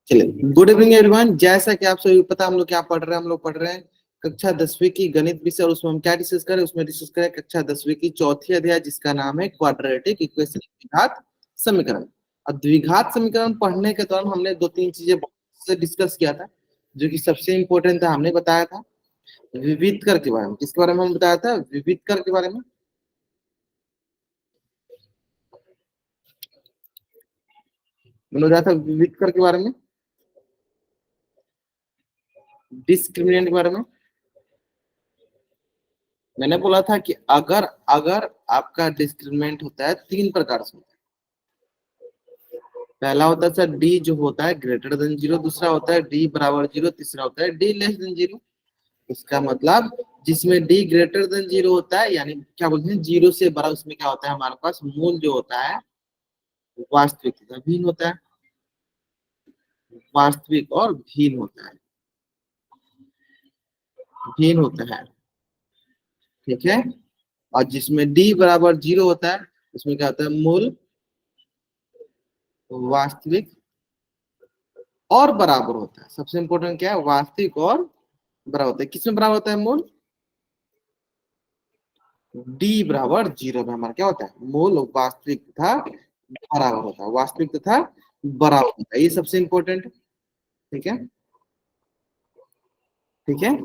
चलिए, good evening everyone. जैसा कि आप सभी को पता, हम लोग क्या पढ़ रहे हैं, हम लोग पढ़ रहे हैं कक्षा 10वीं की गणित विषय। और उसमें हम क्या डिस्कस करें, उसमें डिस्कस करें कक्षा 10वीं की चौथी अध्याय, जिसका नाम है क्वाड्रेटिक इक्वेशन, द्विघात समीकरण। और द्विघात समीकरण पढ़ने के दौरान हमने दो तीन चीजें से डिस्कस किया था, जो कि सबसे इंपॉर्टेंट था। हमने बताया था विविध कर के बारे में। किसके बारे में हमने बताया था? विविध कर के बारे में। मैंने बताया था विविध कर के बारे में, डिस्क्रिमिनेंट के बारे में। मैंने बोला था कि अगर अगर आपका डिस्क्रिमिनेंट होता है तीन प्रकार से होता है। पहला होता है सर डी, जो होता है ग्रेटर देन जीरो। दूसरा होता है डी बराबर जीरो। तीसरा होता है डी लेस देन जीरो। इसका मतलब जिसमें डी ग्रेटर देन जीरो होता है, यानी क्या बोलते हैं जीरो से बड़ा, उसमें क्या होता है हमारे पास मूल जो होता है वास्तविक तथा भिन्न होता है। वास्तविक और भिन्न होता है, भिन्न होता है। ठीक है। और जिसमें डी बराबर जीरो होता है, उसमें क्या होता है मूल वास्तविक और बराबर होता है। सबसे इंपॉर्टेंट क्या है? वास्तविक और बराबर होता है। किसमें बराबर होता है मूल? डी बराबर जीरो में हमारा क्या होता है मूल वास्तविक तथा बराबर होता है। वास्तविक तथा बराबर होता है, ये सबसे इंपॉर्टेंट है। ठीक है, ठीक है।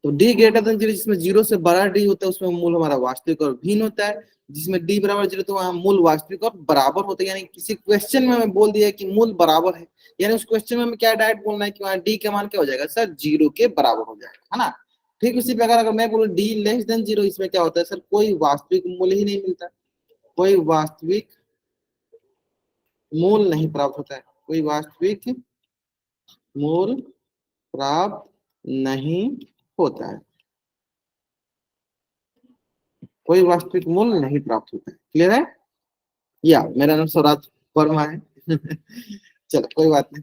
तो डी ग्रेटर देन जीरो, जिसमें जीरो से बड़ा डी होता है, उसमें मूल हमारा वास्तविक और भिन्न होता है। जिसमें डी बराबर जीरो, तो वहां मूल वास्तविक और बराबर होता है। यानी किसी क्वेश्चन में हमें बोल दिया कि मूल बराबर है, यानी उस क्वेश्चन में हमें क्या डायरेक्ट बोलना है कि वहां डी का मान क्या हो जाएगा सर? जीरो के बराबर हो जाएगा, है ना। ठीक उसी प्रकार अगर मैं बोलूं डी लेस देन जीरो, इसमें क्या होता है सर? कोई वास्तविक मूल्य ही नहीं मिलता, कोई वास्तविक मूल नहीं प्राप्त होता है, कोई वास्तविक मूल प्राप्त नहीं होता है, कोई वास्तविक मूल नहीं प्राप्त होता है। क्लियर है? या मेरा नाम सौराज वर्मा है। चलो कोई बात नहीं,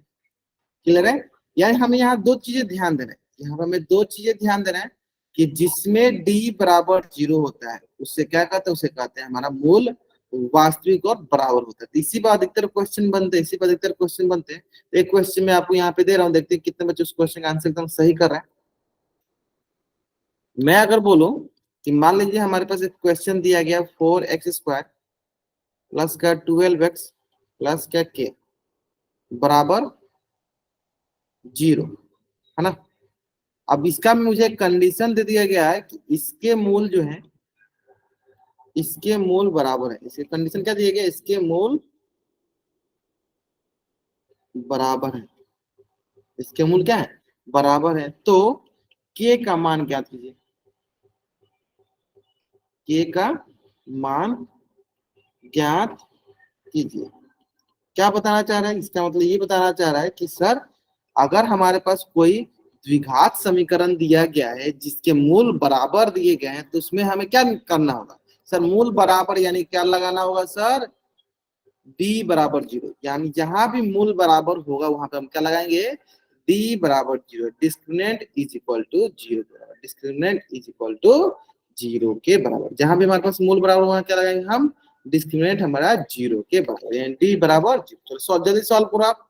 क्लियर है। यानी हमें यहाँ दो चीजें ध्यान देना है, यहाँ पर हमें दो चीजें ध्यान देना है कि जिसमें डी बराबर जीरो होता है, उससे क्या कहते हैं? उसे कहते हैं हमारा मूल वास्तविक और बराबर होता है। तो इसी पर अधिकतर क्वेश्चन बनते हैं, इसी पर अधिकतर क्वेश्चन बनते हैं। तो एक क्वेश्चन मैं आपको यहाँ पे दे रहा हूँ, देखते हैं कितने बच्चे उस क्वेश्चन का आंसर एकदम सही कर रहे हैं। मैं अगर बोलूं कि मान लीजिए हमारे पास एक क्वेश्चन दिया गया 4x² प्लस का 12x प्लस का k बराबर जीरो, है ना। अब इसका मुझे कंडीशन दे दिया गया है कि इसके मूल जो है, इसके मूल बराबर है। इसके कंडीशन क्या दिया गया? इसके मूल बराबर है, इसके मूल क्या है? बराबर है। तो k का मान ज्ञात कीजिए, k का मान ज्ञात कीजिए। क्या बताना चाह रहा है? इसका मतलब ये बताना चाह रहा है कि सर अगर हमारे पास कोई द्विघात समीकरण दिया गया है जिसके मूल बराबर दिए गए हैं, तो उसमें हमें क्या करना होगा सर? मूल बराबर यानी क्या लगाना होगा सर? डी बराबर जीरो। यानी जहां भी मूल बराबर होगा वहां पे हम क्या लगाएंगे? डी बराबर zero. Discriminant is equal to zero के बराबर, discriminant is equal to zero के बराबर। जहां भी हमारे पास मूल बराबर वहां क्या लगाएंगे हम? डिस्क्रिमिनेंट हमारा जीरो के बराबर, यानी डी बराबर जीरो। चलो जल्दी सॉल्व करो आप।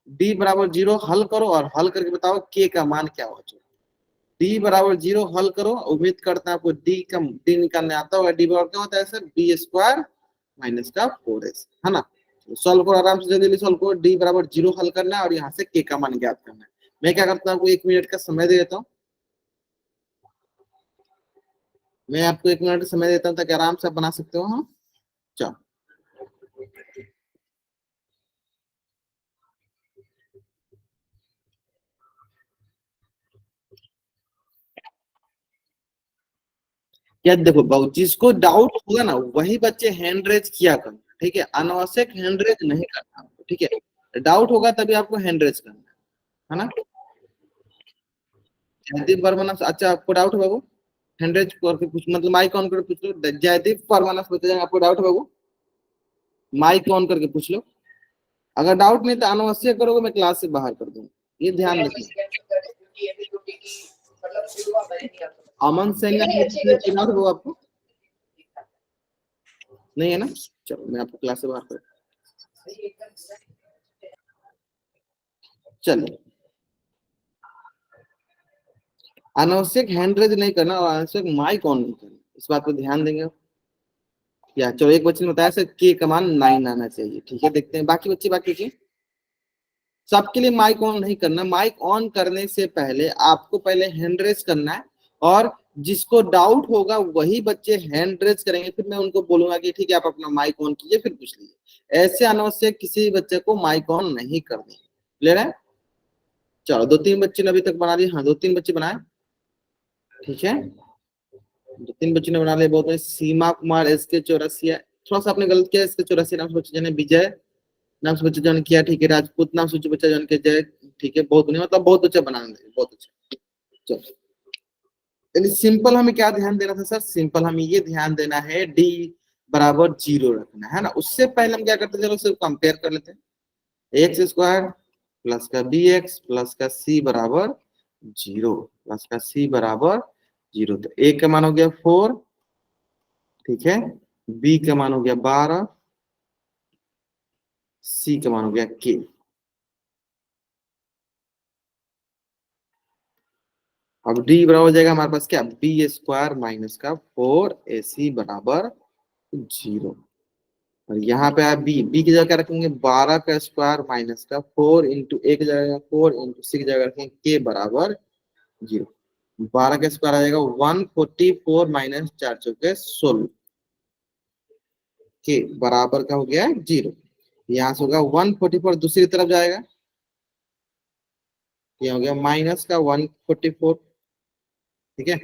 डी बराबर जीरो हल करो और हल करके बताओ के का मान क्या होगा। डी बराबर जीरो हल करो। उम्मीद करता है आपको डी निकालने आता होगा। डी बराबर क्या होता है सर? बी स्क्वायर माइनस का 4s, है ना। सॉल्व करो आराम से, जल्दी सॉल्व करो। डी बराबर जीरो हल करना है और यहाँ से के का मान ज्ञात करना है। मैं क्या करता हूँ, आपको 1 मिनट का समय दे देता हूँ। मैं आपको 1 मिनट का समय देता हूँ ताकि आराम से आप बना सकते हो। हाँ चलो, या देखो बाबू, जिसको डाउट होगा ना वही बच्चे हैंड रेज किया करना, ठीक है। अनावश्यक हैंड रेज नहीं करना, ठीक है। डाउट होगा तभी आपको हैंड रेज करना है ना। जयदीप वर्मा, अच्छा आपको डाउट है बाबू? हैंड रेज करके पूछ, मतलब माइक ऑन करके पूछ लो। जयदीप वर्मा बता जाएंगे, आपको डाउट है बाबू? माइक ऑन करके पूछ लो। अगर डाउट नहीं तो अनावश्यक करोगे मैं क्लास से बाहर कर दूंगा, ये ध्यान रखिए। अमन सैन डाउट है आपको? नहीं है ना? चलो मैं आपको क्लास से बाहर कर। चलिए, अनावश्यक हैंड रेज नहीं करना और अनावश्यक माइक ऑन नहीं करना, इस बात पर ध्यान देंगे। या चलो, एक बच्चे ने बताया सर के कमान 9 आना चाहिए, ठीक है, देखते हैं बाकी बच्चे बात कीजिए। सबके लिए माइक ऑन नहीं करना, माइक ऑन करने से पहले आपको पहले हैंड रेज करना है, और जिसको डाउट होगा वही बच्चे हैंड रेज करेंगे, फिर मैं उनको बोलूंगा कि ठीक है आप अपना माइक ऑन कीजिए, फिर पूछ लीजिए। ऐसे अनावश्यक किसी बच्चे को माइक ऑन नहीं करनी, ले रहे हैं। चलो, 2-3 बच्चे ने अभी तक बना लिए, हाँ 2-3 बच्चे बनाए, ठीक है, 2-3 बच्चे ने बना लिए, बहुत है। सीमा कुमार SK84 है, थोड़ा सा आपने गलत किया, SK84 नाम से बच्चे जने विजय नाम से बच्चे जन किया, ठीक है, राजपूत नाम से बच्चा जन के जय, ठीक है, बहुत बढ़िया, मतलब बहुत अच्छा बनाना है, बहुत अच्छा। चलो, यानी सिंपल हमें क्या ध्यान देना था सर, सिंपल हमें ये ध्यान देना है डी बराबर 0 रखना है ना। उससे पहले हम क्या करते हैं, चलो सिर्फ कंपेयर कर लेते हैं। एक्स स्क्वायर प्लस का बी एक्स प्लस का सी बराबर 0, प्लस का सी बराबर 0, तो ए का मान हो गया 4, ठीक है, बी का मान हो गया 12, सी का मान हो गया के। अब डी बराबर हो जाएगा हमारे पास क्या, बी स्क्वायर माइनस का 4AC बराबर 0। और यहाँ पे आप बी बी की जगह क्या रखेंगे, 12 का स्क्वायर माइनस का 4 इंटू ए की जगह 4 इंटू सी की जगह रखेंगे के बराबर 0। 12 का स्क्वायर आ जाएगा 144 माइनस 4 चौके 16, के बराबर का हो गया 0। यहाँ से होगा 144 दूसरी तरफ जाएगा, ये हो गया माइनस का 144, ठीक है।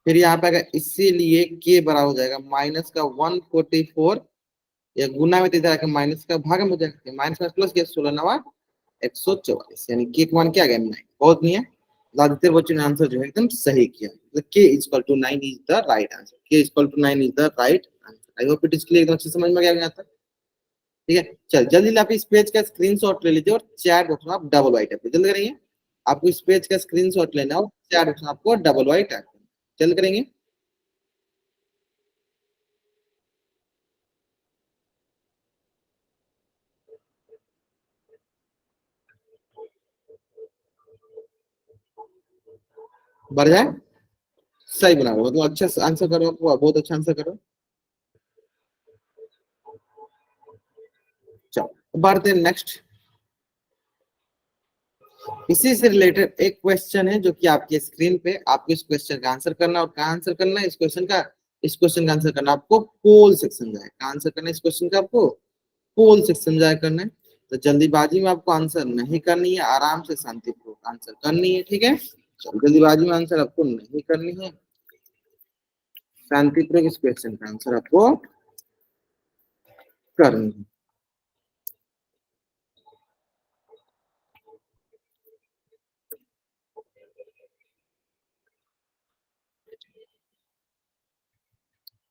फिर यहाँ पे अगर इसीलिए के बराबर हो जाएगा माइनस का 144, या गुना में इधर आके माइनस का भाग में हो जाएगा, माइनस में प्लस किया 16 144, यानी के का मान क्या आ गया 9, बहुत नहीं है। ज्यादातर बच्चों ने आंसर जो है एकदम सही किया, मतलब K equal to 9 is the right answer, K equal to 9 is the right answer. I hope it is clear, एकदम अच्छे समझ में आ गया यहाँ तक, ठीक है। चल जल्दी आप इस पेज का स्क्रीनशॉट ले लीजिए और चैट बॉक्स में आप डबल वाइट टाइप जल्दी करेंगे। आपको इस पेज का स्क्रीनशॉट लेना है और चैट बॉक्स में आपको डबल वाइट टाइप जल्द करेंगे। बढ़ जाए, सही बना रहे हो, मतलब अच्छा आंसर करो, बहुत अच्छा आंसर करो। चलो बढ़ते हैं नेक्स्ट। इसी से रिलेटेड एक क्वेश्चन है जो कि आपके स्क्रीन पे, आपको इस क्वेश्चन का आंसर करना, और कहाँ आंसर करना है इस क्वेश्चन का, इस क्वेश्चन का आंसर करना आपको पोल सेक्शन जाए, कहाँ आंसर करना है इस क्वेश्चन का आपको पोल सेक्शन जाए करना है। तो जल्दीबाजी में आपको आंसर नहीं करनी है, आराम से शांतिपूर्वक आंसर करनी है, ठीक है। चलो, जल्दीबाजी में आंसर आपको नहीं करनी है, शांतिपूर्वक इस क्वेश्चन का आंसर आपको करनी है।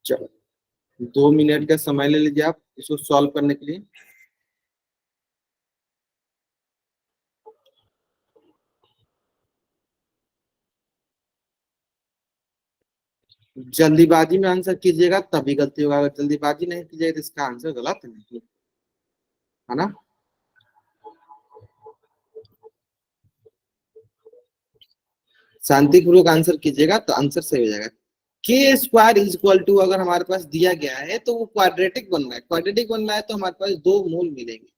चलो, 2 मिनट का समय ले लीजिए आप इसको सॉल्व करने के लिए। जल्दीबाजी में आंसर कीजिएगा तभी गलती होगा, अगर जल्दीबाजी नहीं कीजिएगा तो इसका आंसर गलत नहीं है ना। शांतिपूर्वक आंसर कीजिएगा तो आंसर सही हो जाएगा। के स्क्वायर इज इक्वल टू, अगर हमारे पास दिया गया है तो वो क्वाड्रेटिक बनना है, क्वाड्रेटिक बनना है तो हमारे पास दो मूल मिलेंगे,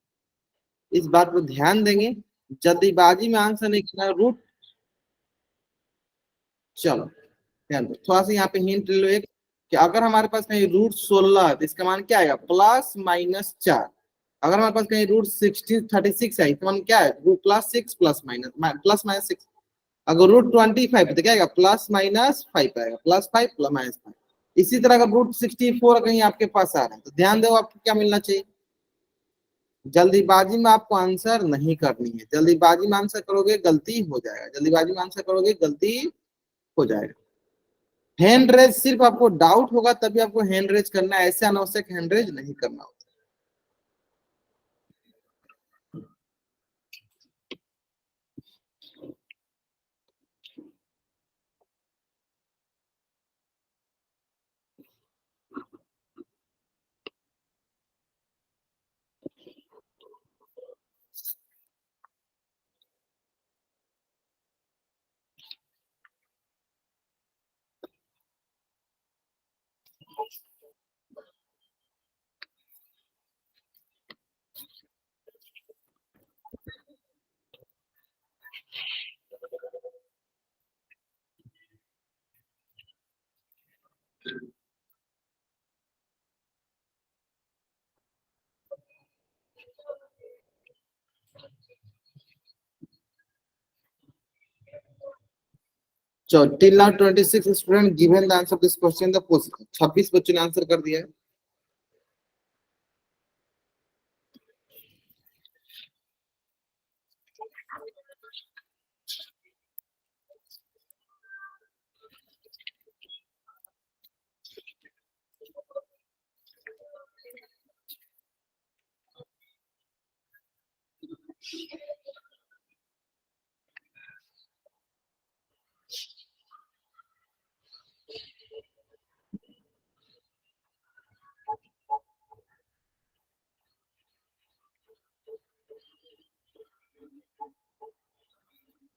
इस बात पर ध्यान देंगे। जल्दीबाजी में आंसर नहीं करना, रूट। चलो ध्यान दो, थोड़ा सा यहाँ पे हिंट ले लो एक, कि अगर हमारे पास कहीं रूट 16 है तो इसका मान क्या आएगा, +-4। अगर हमारे पास कहीं रूट 36 है इसका मान क्या है, रूट +6 +-6। अगर रूट 25 तो क्या आएगा, +-5 आएगा, +5 +-5। इसी तरह अगर रूट 64 कहीं आपके पास आ रहा है तो ध्यान दो आपको क्या मिलना चाहिए। जल्दीबाजी में आपको आंसर नहीं करनी है, जल्दीबाजी में आंसर करोगे गलती हो जाएगा, जल्दीबाजी में आंसर करोगे गलती हो जाएगा। हैंड रेज सिर्फ आपको डाउट होगा तभी आपको हैंड रेज करना है, ऐसे अनावश्यक हैंड रेज नहीं करना होता। चलो till now 26 student given the answer this question the post 26 बच्चों ने आंसर कर दिया है।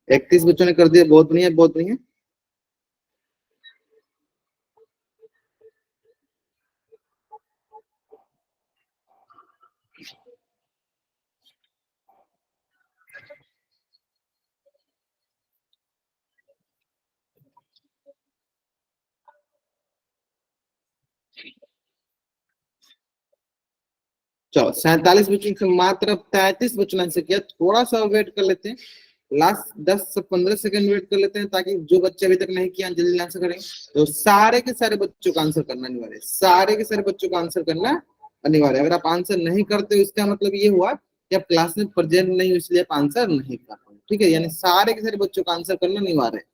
इकतीस बच्चों ने कर दिया, बहुत बढ़िया बहुत बढ़िया। चलो 47 बच्चों से मात्र 33 बच्चों ने आंसर किया। थोड़ा सा वेट कर लेते हैं, लास्ट 10 से 15 सेकंड वेट कर लेते हैं, ताकि जो बच्चे अभी तक नहीं किया जल्दी आंसर करें। तो सारे के सारे बच्चों का आंसर करना अनिवार्य है, सारे के सारे बच्चों का आंसर करना अनिवार्य है। अगर आप आंसर नहीं करते हो इसका मतलब ये हुआ कि आप क्लास में प्रेजेंट नहीं हो, इसलिए आप आंसर नहीं कर रहे। ठीक है, यानी सारे के सारे बच्चों का आंसर करना अनिवार्य है।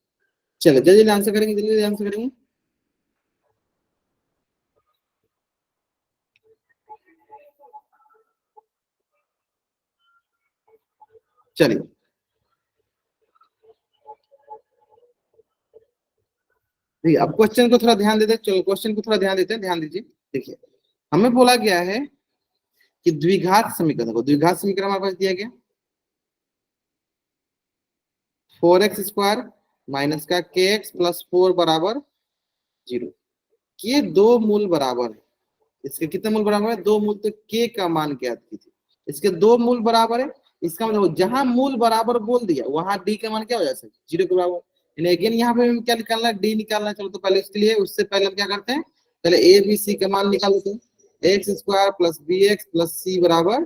चलो जल्दी जल्दी आंसर करेंगे, जल्दी जल्दी आंसर करेंगे। चलिए ठीक है, अब क्वेश्चन को थोड़ा ध्यान देते हैं। चलो क्वेश्चन को थोड़ा ध्यान देते हैं, ध्यान दीजिए। देखिए हमें बोला गया है कि द्विघात समीकरण को, द्विघात समीकरण हमारे पास दिया गया 4x² माइनस का kx प्लस 4 बराबर 0। ये दो मूल बराबर है। इसके कितने मूल बराबर है? दो मूल। तो k का मान ज्ञात कीजिए। इसके दो मूल बराबर है, इसका मतलब जहां मूल बराबर बोल दिया वहां d का मान क्या हो जाएगा? 0 के बराबर। यानी अगेन यहाँ पे हमें क्या निकालना है? d निकालना है। चलो तो पहले इसके लिए, उससे पहले हम क्या करते हैं, पहले a b c का मान निकाल लेते हैं। x² plus bx plus c बराबर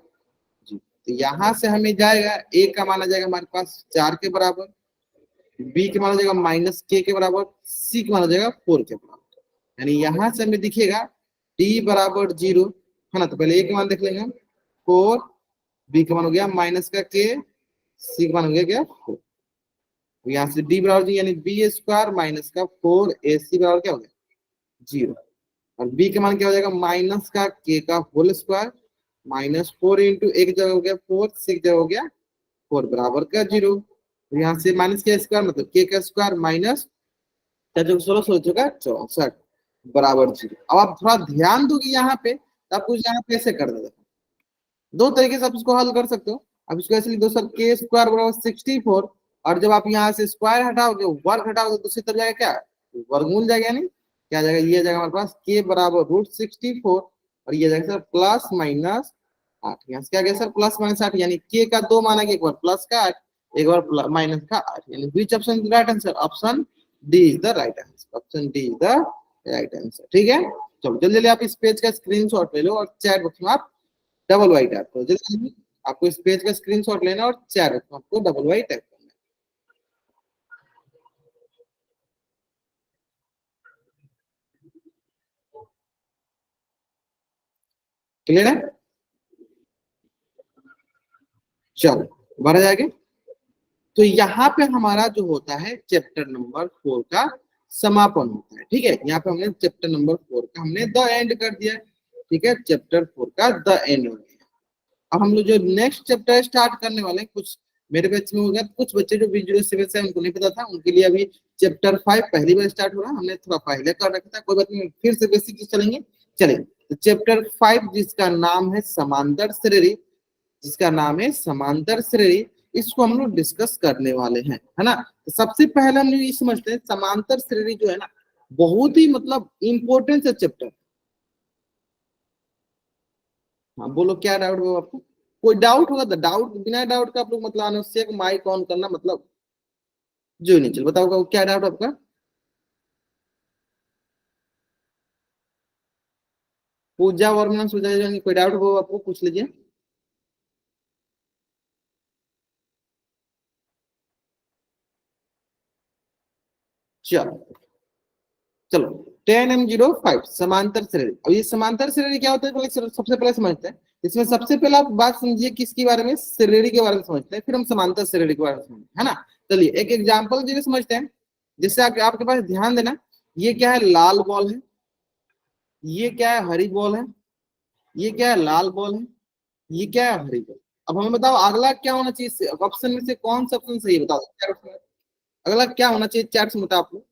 जी। तो यहाँ से हमें जाएगा a का मान आ जाएगा हमारे पास 4 के बराबर, b के मान आ जाएगा -k के बराबर, c के मान आ जाएगा 4 के बराबर। यानी यहाँ से हमें दिखेगा d बराबर 0 है ना। तो पहले a के मान देख लेंगे हम, 4, b का मान हो गया माइनस का k, c का मान हो गया क्या 4। यहाँ से d बराबर 0 यानी b² माइनस का 4ac बराबर क्या हो गया 0। और b का मान क्या हो जाएगा? माइनस का k का होल स्क्वायर -4 इंटू एक जगह हो गया 4, 6 जगह हो गया 4 बराबर का 0। तो यहाँ से माइनस के स्क्वायर मतलब k का स्क्वायर माइनस 64 बराबर 0। अब आप थोड़ा ध्यान दोगे यहाँ पे, तो आप कुछ यहाँ पे ऐसे कर देगा। दो तरीके से आप इसको हल कर सकते हो। अब इसको ऐसे लिख दो सर, k² बराबर 64, और जब आप यहाँ से स्क्वायर हटाओगे, वर्ग हटाओगे, तो दूसरी तरफ जाएगा क्या? वर्गमूल जाएगा। यानी क्या जाएगा? ये जाएगा हमारे पास k बराबर √64, और ये जाएगा सर प्लस माइनस 8। यहाँ से क्या गया सर? Plus minus 8। यानी k का दो माना गया, एक बार प्लस का 8, एक बार माइनस का 8। यानी which option is right answer? Option D is the right answer. Option D is the right answer. ठीक है, चलो जल्दी जल्दी आप इस पेज का स्क्रीनशॉट ले लो और चैट बॉक्स में आप डबल वाई टैप करो। जल्दी आपको इस पेज का स्क्रीनशॉट लेना और चैट बॉक्स में आपको डबल वाई टैप करना है। क्लियर है? चलो बढ़ा जाएगा। तो यहाँ पे हमारा जो होता है चैप्टर नंबर 4 का समापन होता है। ठीक है, यहाँ पे हमने चैप्टर नंबर 4 का हमने द एंड कर दिया। ठीक है, चैप्टर 4 का द एंड हो गया। अब हम लोग जो नेक्स्ट चैप्टर स्टार्ट करने वाले हैं, कुछ मेरे बैच में हो गया, कुछ बच्चे जो B07 से उनको नहीं पता था, उनके लिए अभी चैप्टर 5 पहली बार स्टार्ट हो रहा है। हमने थोड़ा पहले कर रखा था, कोई बात नहीं, फिर से बेसिक चलेंगे। चलेंगे तो चैप्टर 5 जिसका नाम है समांतर श्रेणी, जिसका नाम है समांतर श्रेणी, इसको हम लोग डिस्कस करने वाले हैं, है ना। तो सबसे पहले हम लोग ये समझते हैं समांतर श्रेणी जो है ना, बहुत ही मतलब इंपॉर्टेंट है चैप्टर। हाँ बोलो, क्या डाउट हो आपको? कोई डाउट होगा तो डाउट, बिना डाउट का आप लोग मतलब अनावश्यक माइक ऑन करना मतलब जो नहीं। चल बताओ क्या डाउट आपका? पूजा वर्मन सुझा जाएंगे, कोई डाउट हो आपको पूछ लीजिए। चलो चलो 10m05 समांतर श्रेणी। अब ये समांतर श्रेणी क्या होता है पहले सबसे पहले समझते हैं। इसमें सबसे पहले आप बात समझिए किसके बारे में, श्रेणी के बारे में समझते हैं, फिर हम समांतर श्रेणी के बारे में समझते हैं, है ना। चलिए एक एग्जांपल जी समझते हैं, जिससे आपके पास ध्यान देना। ये क्या है, लाल बॉल है, ये क्या है, हरी बॉल है, ये क्या है, लाल बॉल है, ये क्या है, हरी बॉल। अब हमें बताओ अगला क्या होना चाहिए, ऑप्शन में से कौन सा ऑप्शन सही है बताओ। अगला क्या होना चाहिए, चार से बताओ आप लोग।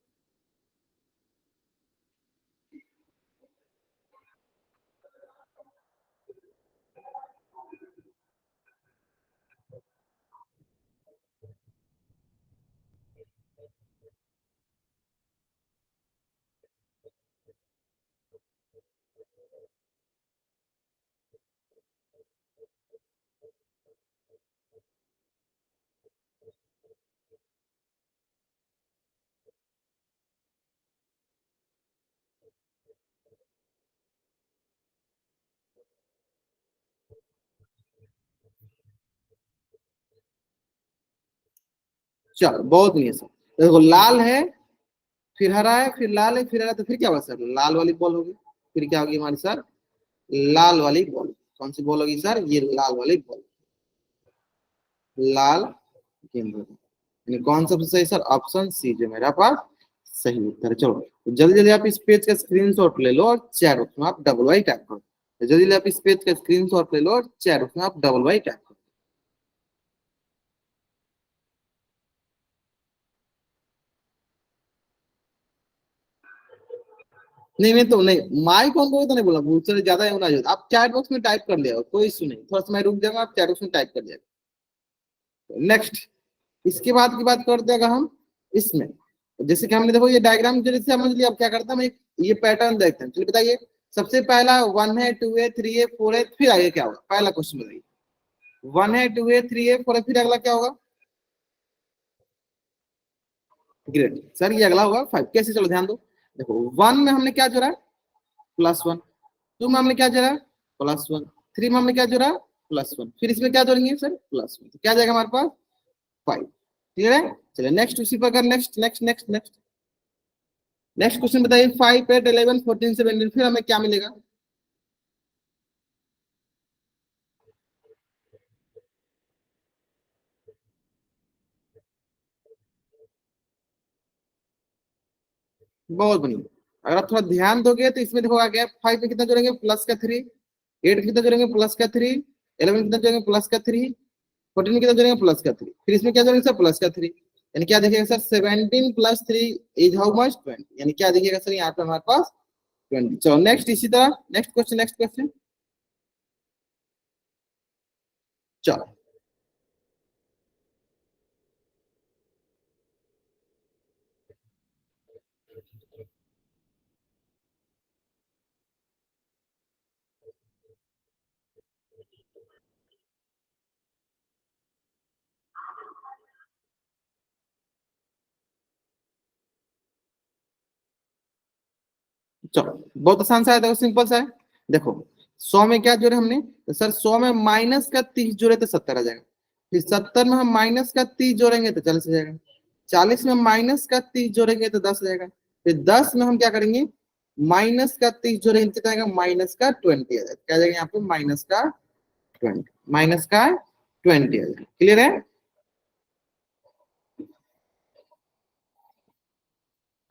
चलो बहुत नहीं है सर। देखो लाल है, फिर हरा है, फिर लाल है, फिर हरा, तो फिर क्या होगा सर, लाल वाली बॉल होगी। फिर क्या होगी हमारी सर, लाल वाली बॉल। कौन सी बॉल होगी सर, ये लाल वाली बॉल, लाल गेंद होगी। यानी कौन सा सही सर, ऑप्शन सी जो मेरा पास सही उत्तर है। चलो तो जल्दी जल्दी आप इस पेज का स्क्रीनशॉट ले लो और चैट बॉक्स में आप डबल वाई टाइप करो। तो जल्दी जल्दी आप इस पेज का स्क्रीनशॉट ले लो और चैट बॉक्स में आप डबल वाई टाइप करो। नहीं नहीं तो नहीं, माइक ऑन करो तो नहीं बोला, बहुत सारे ज्यादा होना चाहिए। आप चैट बॉक्स में टाइप कर लिया, कोई इशू नहीं, थोड़ा सा मैं रुक जाऊंगा, आप चैट बॉक्स में टाइप कर दिया। नेक्स्ट, इसके बाद की बात करते हैं अगर हम इसमें, जैसे कि हमने देखो ये डायग्राम जैसे समझ लिया। अब क्या करता है, ये पैटर्न देखते हैं। चलिए बताइए, सबसे पहला 1 है, 2 है, 3 है, 4 है, फिर आगे क्या होगा, पहला क्वेश्चन बताइए। 1 है, 2 है, 3 है, 4 है, फिर अगला क्या होगा। ग्रेट सर, ये अगला होगा 5। कैसे, चलो ध्यान दो। देखो 1 में हमने क्या जोड़ा, +1। 2 में हमने क्या जोड़ा, +1। 3 में हमने क्या जोड़ा, +1। फिर इसमें क्या जोड़ेंगे सर, +1, तो क्या जाएगा हमारे पास 5। क्लियर है। चलिए नेक्स्ट, उसी प्रकार next next next next next question बताइए। 5, 8, 11, 14, 17, फिर हमें क्या मिलेगा। बहुत बढ़िया। अगर आप थोड़ा ध्यान दोगे तो इसमें देखो आ गया, 5 में कितना जोड़ेंगे, प्लस का 3। 8 में कितना जोड़ेंगे, प्लस का 3। 11 में कितना जोड़ेंगे, प्लस का 3। 14 में कितना जोड़ेंगे, प्लस का 3। फिर इसमें क्या जोड़ेंगे सर, प्लस का 3। यानी क्या देखिएगा सर, 17 + 3 इज हाउ मच, 20। यानी क्या देखिएगा सर, यहाँ पे हमारे पास 20। चलो नेक्स्ट, इसी तरह नेक्स्ट क्वेश्चन, नेक्स्ट क्वेश्चन। चलो चलो बहुत आसान सा है, देखो सिंपल सा है। देखो 100 में क्या जोड़े हमने, तो सर 100 में माइनस का 30 जोड़े तो 70 आ जाएगा। फिर 70 में हम माइनस का 30 जोड़ेंगे तो 40 आ जाएगा। 40 में माइनस का 30 जोड़ेंगे तो 10 आ जाएगा। फिर 10 में हम क्या करेंगे, माइनस का 30 जोड़ेंगे कितना आएगा, माइनस का 20 आ जाएगा। क्या आ जाएगा यहाँ पे, माइनस का 20, माइनस का 20 आ जाएगा। क्लियर है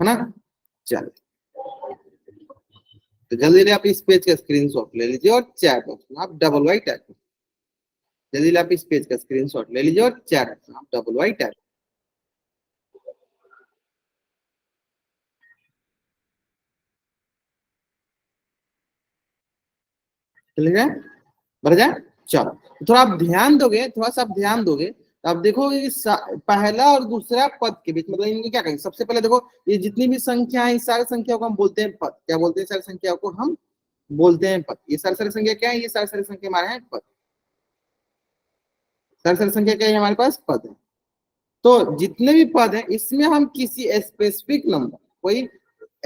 ना। चलो तो जल्दी से आप इस पेज का स्क्रीनशॉट ले लीजिए और चैट बॉक्स में आप डबल वाई टाइप, जल्दी आप इस पेज का स्क्रीनशॉट ले लीजिए और चैट बॉक्स में आप डबल वाई टाइप। चलिए जाए, बढ़ जाए। चलो तो थोड़ा आप ध्यान दोगे, थोड़ा सा आप ध्यान दोगे तो आप देखोगे कि पहला और दूसरा पद के बीच, मतलब इनके क्या करेंगे, सबसे पहले देखो ये जितनी भी संख्या है, इस सारी संख्याओं को हम बोलते हैं पद। क्या बोलते हैं, सारी संख्याओं को हम बोलते हैं पद। ये सारी सारी संख्या क्या है, ये सारी सारी संख्या हमारे हैं पद। सारी सारी संख्या क्या है, हमारे पास पद है। तो जितने भी पद हैं इसमें हम किसी स्पेसिफिक नंबर, कोई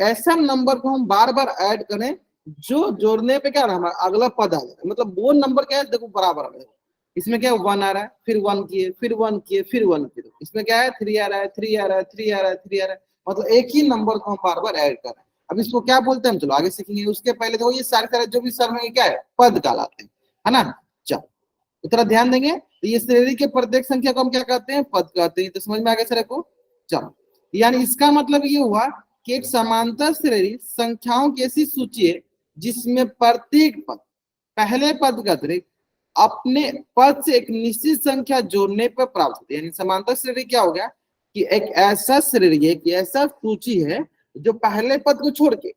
ऐसा नंबर को हम बार बार ऐड करें जो जोड़ने पे क्या हमारा अगला पद आ जाए, मतलब वो नंबर क्या है देखो बराबर आ रहा है। इसमें क्या है, 1 आ रहा है, फिर 1 किए, फिर 1 किए, फिर 1 किए। इसमें क्या है, 3 आ रहा है, 3 आ रहा है, 3 आ रहा है, 3 आ रहा है। मतलब एक ही नंबर को हम बार बार ऐड कर रहे हैं। अब इसको क्या बोलते हैं हम चलो आगे सीखेंगे। उसके पहले देखो ये सारे जो भी सर में क्या है पद कहलाते हैं, है ना। चलो तो थोड़ा ध्यान देंगे, तो ये श्रेणी के प्रत्येक संख्या को हम क्या कहते हैं, पद कहते हैं। तो समझ में आ गया सर को। चलो यानी इसका मतलब ये हुआ कि एक समांतर श्रेणी संख्याओं की ऐसी सूची है जिसमें प्रत्येक पद पहले पद का अतिरिक्त अपने पद से एक निश्चित संख्या जोड़ने पर प्राप्त होती है। यानी समांतर श्रेणी क्या हो गया कि एक ऐसा श्रेणी है, कि ऐसा सूची है जो पहले पद को छोड़ के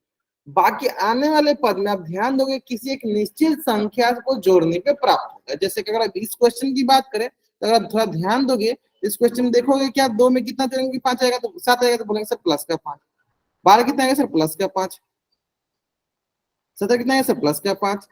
बाकी आने वाले पद में आप ध्यान दोगे किसी एक निश्चित संख्या को जोड़ने पे प्राप्त होगा। जैसे कि अगर आप इस क्वेश्चन की बात करें तो अगर आप थोड़ा ध्यान दोगे इस क्वेश्चन में देखोगे क्या दो में कितना जोड़ेंगे, 5 आएगा तो 7 आएगा तो बोलेंगे सर प्लस का 5। 12 कितना आएगा सर प्लस का 5। 17 कितना है सर प्लस का 5।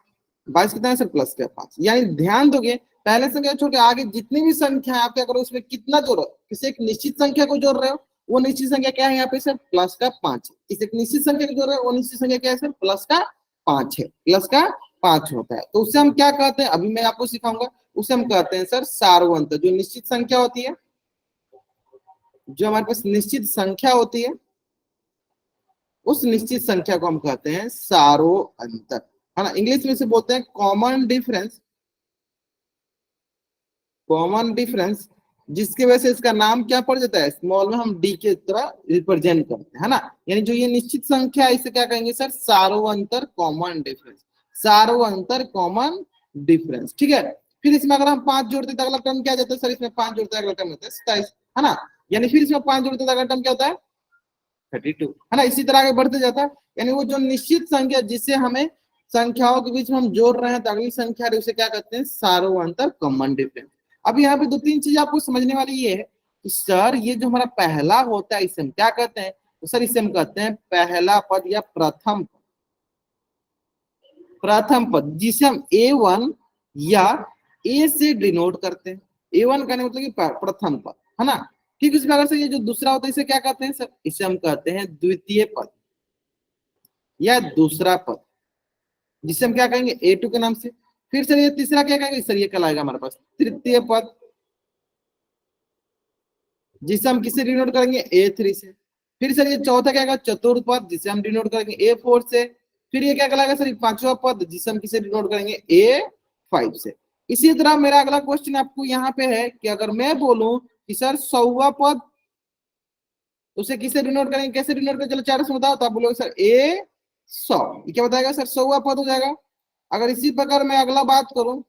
22 कितना है सर प्लस का 5। यानी ध्यान दोगे पहले संख्या छोड़ के आगे जितनी भी संख्या आप क्या करो उसमें कितना जोड़ो, किसी एक निश्चित संख्या को जोड़ रहे हो, वो निश्चित संख्या क्या है यहाँ पे सर प्लस का 5। किसी एक निश्चित संख्या को जोड़ रहे हो वो निश्चित संख्या क्या है सर प्लस का 5 है, प्लस का 5 होता है। तो उससे हम क्या कहते हैं, अभी मैं आपको सिखाऊंगा, उसे हम कहते हैं सर सारवंत। जो निश्चित संख्या होती है, जो हमारे पास निश्चित संख्या होती है उस निश्चित संख्या को हम कहते हैं सारो अंतर, है ना। इंग्लिश में से बोलते हैं कॉमन डिफरेंस। कॉमन डिफरेंस जिसकी वजह से इसका नाम क्या पड़ जाता है, स्मॉल में हम डी के तरह रिप्रेजेंट करते हैं, है ना। यानी जो ये निश्चित संख्या है इसे क्या कहेंगे सर सारो अंतर कॉमन डिफरेंस। सारो अंतर कॉमन डिफरेंस, ठीक है। फिर इसमें अगर हम 5 जोड़ते तो अगला टर्म क्या जाता है सर, इसमें 5 जोड़ते अगला टर्म होता है 27, है ना। यानी फिर इसमें 5 जोड़ते अगला टर्म क्या होता है 32, है ना। इसी तरह आगे बढ़ते जाता है। यानी वो जो निश्चित संख्या जिसे हमें संख्याओं के बीच में हम जोड़ रहे हैं तो अगली संख्या उसे क्या कहते हैं सारो अंतर कॉमन डिफरेंस। अब यहाँ पे 2-3 चीज आपको समझने वाली ये है कि सर ये जो हमारा पहला होता है इसे हम क्या कहते हैं, तो सर इसे हम कहते हैं पहला पद या प्रथम पद। प्रथम पद जिसे हम A1 या A से डिनोट करते हैं। A1 का मतलब कि प्रथम पद, है ना। ठीक इस प्रकार से ये जो दूसरा होता है इसे क्या कहते हैं सर, इसे हम कहते हैं द्वितीय पद या दूसरा पद, जिसे हम क्या कहेंगे A2 के नाम से। फिर सर ये तीसरा क्या कहेंगे सर, ये कल आएगा हमारे पास तृतीय पद, जिसे हम किसे डिनोट करेंगे A3 से। फिर सर ये चौथा क्या आएगा चतुर्थ पद, जिसे हम डिनोट करेंगे A4 से। फिर ये क्या कहलाएगा सर पांचवा पद, जिसे हम किसे डिनोट करेंगे A5 से। इसी तरह मेरा अगला क्वेश्चन आपको यहाँ पे है कि अगर मैं बोलूं कि सर 100वां पद, उसे किसे डिनोट करेंगे, कैसे डिनोट करेंगे, चलो 4 से बताओ। तो आप बोलोगे सर A100, ये क्या बताएगा सर 100वां पद हो जाएगा। अगर इसी प्रकार मैं अगला बात करूं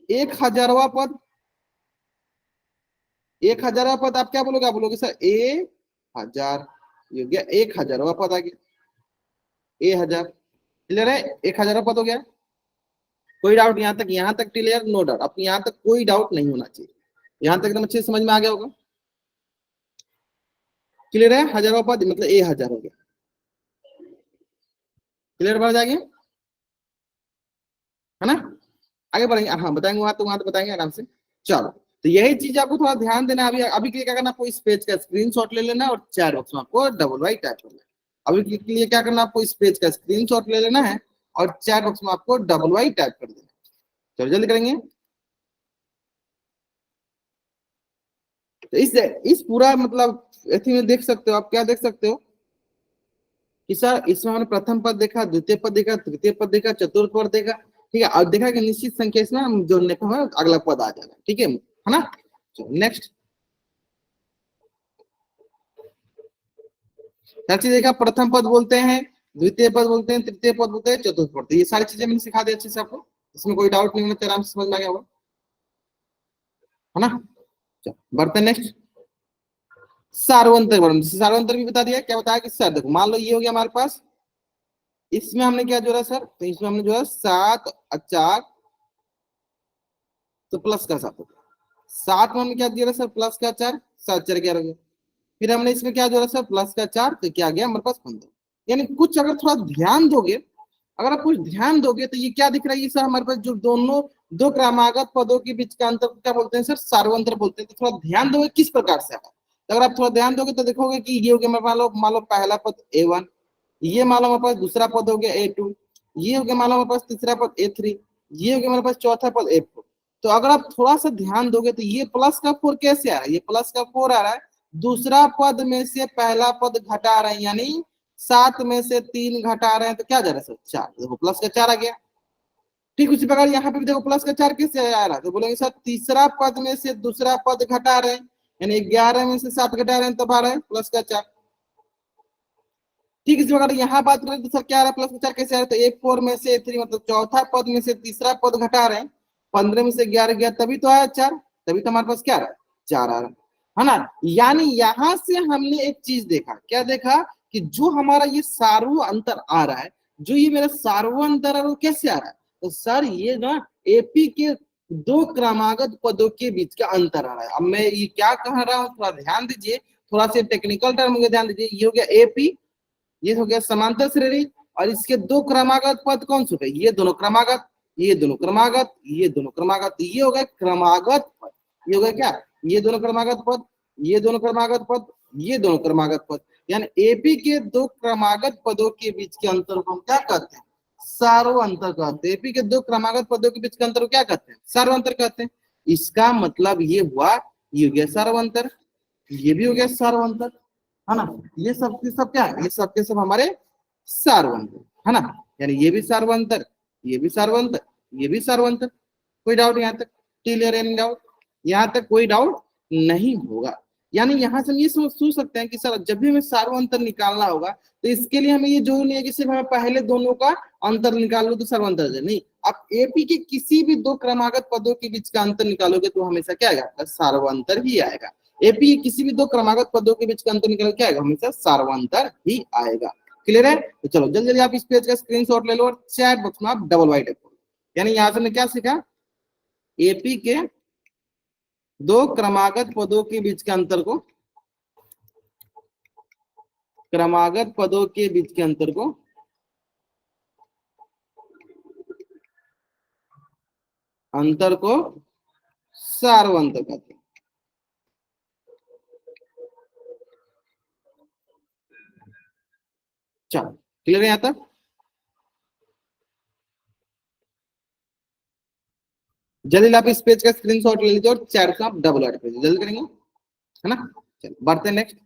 1000वां पद, 1000वां पद आप क्या बोलोगे, आप बोलोगे सर A1000, ये हो गया 1000वां पद आ गया A1000। क्लियर है, 1000वां पद हो गया। कोई डाउट यहाँ तक क्लियर, नो डाउट। अब यहाँ तक कोई डाउट नहीं होना चाहिए, यहाँ तक एकदम अच्छे समझ में आ गया होगा। क्लियर है, 1000वां पद मतलब A1000 हो गया। क्लियर बात जाएगी, है ना। आगे बढ़ेंगे, हाँ बताएंगे वहां तो बताएंगे आराम से। चलो तो यही चीज आपको थोड़ा ध्यान देना है। अभी अभी के लिए क्या करना, आपको इस पेज का स्क्रीनशॉट ले लेना और चैट बॉक्स में आपको डबल वाई टाइप कर लेना। अभी के लिए क्या करना, आपको इस पेज का स्क्रीनशॉट ले लेना है और चैट बॉक्स में आपको डबल वाई टाइप कर देना। चलो जल्दी करेंगे। तो इस पूरा मतलब इसी में देख सकते हो आप, क्या देख सकते हो कि सर इसमें हमने प्रथम पद देखा, द्वितीय पद देखा, तृतीय पद देखा, चतुर्थ पद देखा, ठीक है। और देखा कि निश्चित संख्या इसमें हम जोड़ने पर हमें अगला पद आ जाएगा, ठीक है ना। नेक्स्ट हर चीज देखा, प्रथम पद बोलते हैं, द्वितीय पद बोलते हैं, तृतीय पद बोलते हैं, चतुर्थ पद। ये सारी चीजें मैंने सिखा दी अच्छे से आपको, इसमें कोई डाउट नहीं होना, आराम से समझ में आ गया होगा, है ना। बढ़ते नेक्स्ट सार्वंतर वर्ण। सार्वंतर भी बता दिया, क्या बताया कि सर देखो मान लो ये हो गया हमारे पास, इसमें हमने क्या जोड़ा सर, तो इसमें हमने जोड़ा 7 और 4 तो प्लस का 7 होगा। 7 में हमने क्या जोड़ा सर प्लस का 4, 7 4 11 हो गया। फिर हमने इसमें क्या जोड़ा सर प्लस का 4, तो क्या गया हमारे पास 15। यानी कुछ अगर थोड़ा ध्यान दोगे, अगर आप कुछ ध्यान दोगे तो ये क्या दिख रहा है, ये सर हमारे पास जो दोनों दो क्रमागत पदों के बीच का अंतर क्या बोलते हैं सर सार्वंतर बोलते हैं। तो थोड़ा ध्यान दोगे किस प्रकार से आया, तो अगर आप थोड़ा ध्यान दोगे तो देखोगे कि ये हो गया मान लो पहला पद A1, ये मान लो हमारे पास दूसरा पद हो गया A2, ये हो गया मान लो हमारे पास तीसरा पद A3, ये हो गया हमारे पास चौथा पद A4। तो अगर आप थोड़ा सा ध्यान दोगे तो ये प्लस का 4 कैसे आ रहा है, ये प्लस का 4 आ रहा है दूसरा पद में से पहला पद घटा रहे हैं, यानी 7 में से 3 घटा रहे हैं तो क्या जा रहा है सर 4, देखो प्लस का 4 आ गया। ठीक उसी प्रकार यहाँ पे भी देखो प्लस का 4 कैसे आ रहा है, तो बोलेंगे सर तीसरा पद में से दूसरा पद घटा रहे हैं, यानी 11 में से 7 घटा रहे हैं तब आ रहा है प्लस का 4। ठीक इसी प्रकार यहाँ बात करें तो सर क्या आ रहा है प्लस का 4 कैसे आ रहा है, तो A4 में से A3 मतलब चौथा पद में से तीसरा पद घटा रहे हैं, 15 में से 11 गया तभी तो आया 4, तभी तो हमारे पास क्या आ रहा है 4 आ रहा है ना। यानी यहां से हमने एक चीज देखा, क्या देखा कि जो हमारा ये सार्व अंतर आ रहा है, जो ये मेरा सार्व अंतर है वो कैसे आ रहा है, तो सर ये ना एपी के दो क्रमागत पदों के बीच का अंतर आ रहा है। अब मैं ये क्या कह रहा हूँ थोड़ा ध्यान दीजिए, थोड़ा सा टेक्निकल टर्म में ध्यान दीजिए। ये हो गया एपी, ये हो गया समांतर श्रेणी, और इसके दो क्रमागत पद कौन से होते हैं, ये दोनों क्रमागत, ये दोनों क्रमागत, ये दोनों क्रमागत, ये हो गया क्रमागत पद। ये हो गया क्या, ये दोनों क्रमागत पद, ये दोनों क्रमागत पद, ये दोनों क्रमागत पद, यानी एपी के दो क्रमागत पदों के बीच के अंतर को हम क्या कहते हैं, सार्व अंतर कहते हैं। एपी के दो क्रमागत पदों के बीच के अंतर को क्या कहते हैं, सार्व अंतर कहते हैं। इसका मतलब ये हुआ, ये हो गया सार्व अंतर, ये भी हो गया सार्व अंतर, है ना। ये सब के सब क्या है, ये सब के सब हमारे सार्वंतर है ना, यानी ये भी सार्वंतर, ये भी सार्वंतर, ये भी सार्वंतर। कोई डाउट यहाँ तक, क्लियर एनी डाउट, यहाँ तक कोई डाउट नहीं होगा। यानी यहाँ से हम ये सोच सकते हैं कि सर जब भी हमें सार्वंतर निकालना होगा तो इसके लिए हमें ये जरूर नहीं है कि सिर्फ हमें पहले दोनों का अंतर निकाल लो तो सार्वंतर है, नहीं, आप एपी के किसी भी दो क्रमागत पदों के बीच का अंतर निकालोगे तो हमेशा क्या आएगा, सार्वंतर ही आएगा। एपी किसी भी दो क्रमागत पदों के बीच का अंतर निकल के आएगा, हमेशा सार्वंतर ही आएगा। क्लियर है, तो चलो जल्दी जल्दी आप इस पेज का स्क्रीनशॉट ले लो और चैट बॉक्स में आप डबल वाइट करो। यानी यहां से हमने क्या सीखा, एपी के दो क्रमागत पदों के बीच के अंतर को, क्रमागत पदों के बीच के अंतर को सार्वंतर कहते हैं। चलो क्लियर है यहाँ तक, जल्दी आप इस पेज का स्क्रीनशॉट ले लीजिए और चैट को आप डबल ऐड कर जल्दी करेंगे, है ना। चलो बढ़ते हैं नेक्स्ट।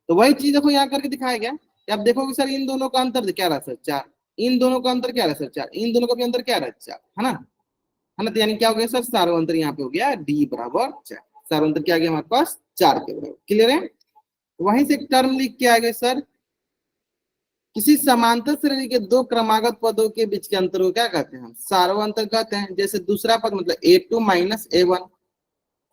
तो वही चीज देखो यहाँ करके दिखाया गया कि आप देखोगे सर इन दोनों का अंतर क्या रहा सर 4, इन दोनों का अंतर क्या रहा सर 4, इन दोनों का भी अंतर क्या रहा 4, है ना, है ना। तो यानी क्या हो गया सर, सार्वंतर यहाँ पे हो गया डी बराबर 4, सार्वंतर क्या आ गया हमारे पास 4 के बराबर। क्लियर है, वहीं से एक टर्म लिख के आ गए सर, किसी समांतर श्रेणी के दो क्रमागत पदों के बीच के अंतर को क्या कहते हैं, हम सार्वंतर कहते हैं। जैसे दूसरा पद मतलब A2 माइनस A1,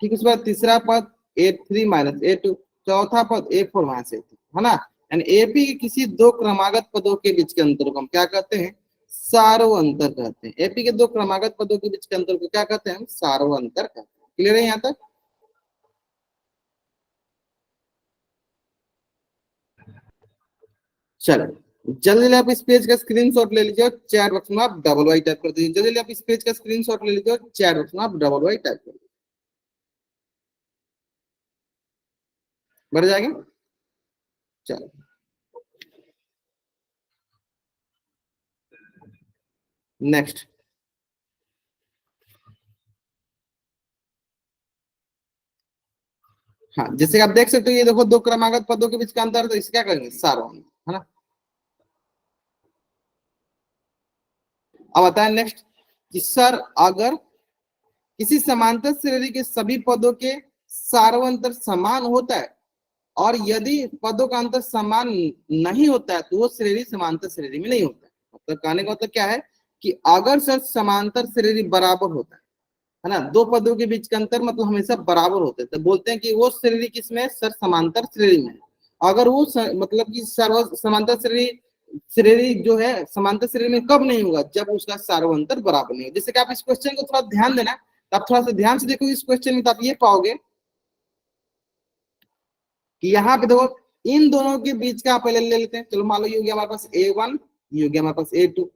ठीक उसके बाद तीसरा पद A3 माइनस A2, चौथा पद A4 माइनस A3, है ना। यानी एपी के किसी दो क्रमागत पदों के बीच के अंतर को हम क्या कहते हैं, सार्वंतर कहते हैं। एपी के दो क्रमागत पदों के बीच के अंतर को क्या कहते हैं, हम सार्वंतर कहते हैं। क्लियर है यहाँ तक, चलो जल्दी जल्दी आप इस पेज का स्क्रीनशॉट ले लीजिए और चैट बॉक्स में आप डबल वाई टाइप कर दीजिए। जल्दी जल्दी आप इस पेज का स्क्रीनशॉट ले लीजिए और चैट बॉक्स में आप डबल वाई टाइप कर दीजिए, बढ़ जाएंगे। चलो नेक्स्ट, हाँ जैसे आप देख सकते हो ये देखो दो क्रमागत पदों के बीच का अंतर, तो इसे क्या करेंगे सार्वंतर, है ना। अब आता है नेक्स्ट कि सर अगर किसी समांतर श्रेणी के सभी पदों के सार्वंतर समान होता है और यदि पदों का अंतर समान नहीं होता है तो वो श्रेणी समांतर श्रेणी में नहीं होता है। मतलब कहने का मतलब क्या है कि अगर सर समांतर श्रेणी बराबर होता है ना, दो पदों के बीच का अंतर मतलब हमेशा बराबर होते हैं, तो बोलते हैं कि वो श्रेणी किसमें, सर समांतर श्रेणी में। अगर वो मतलब कि सर्व समांतर श्रेणी, श्रेणी जो है समांतर श्रेणी में कब नहीं होगा, जब उसका सार्वंतर बराबर नहीं हो। जैसे कि आप इस क्वेश्चन को थोड़ा ध्यान देना, तो आप थोड़ा सा ध्यान से देखो इस क्वेश्चन में, तो आप ये पाओगे कि यहाँ पे देखो इन दोनों के बीच का पहले ले लेते हैं। चलो मान लो ये हो गया हमारे पास A1, ये हो गया हमारे पास A2,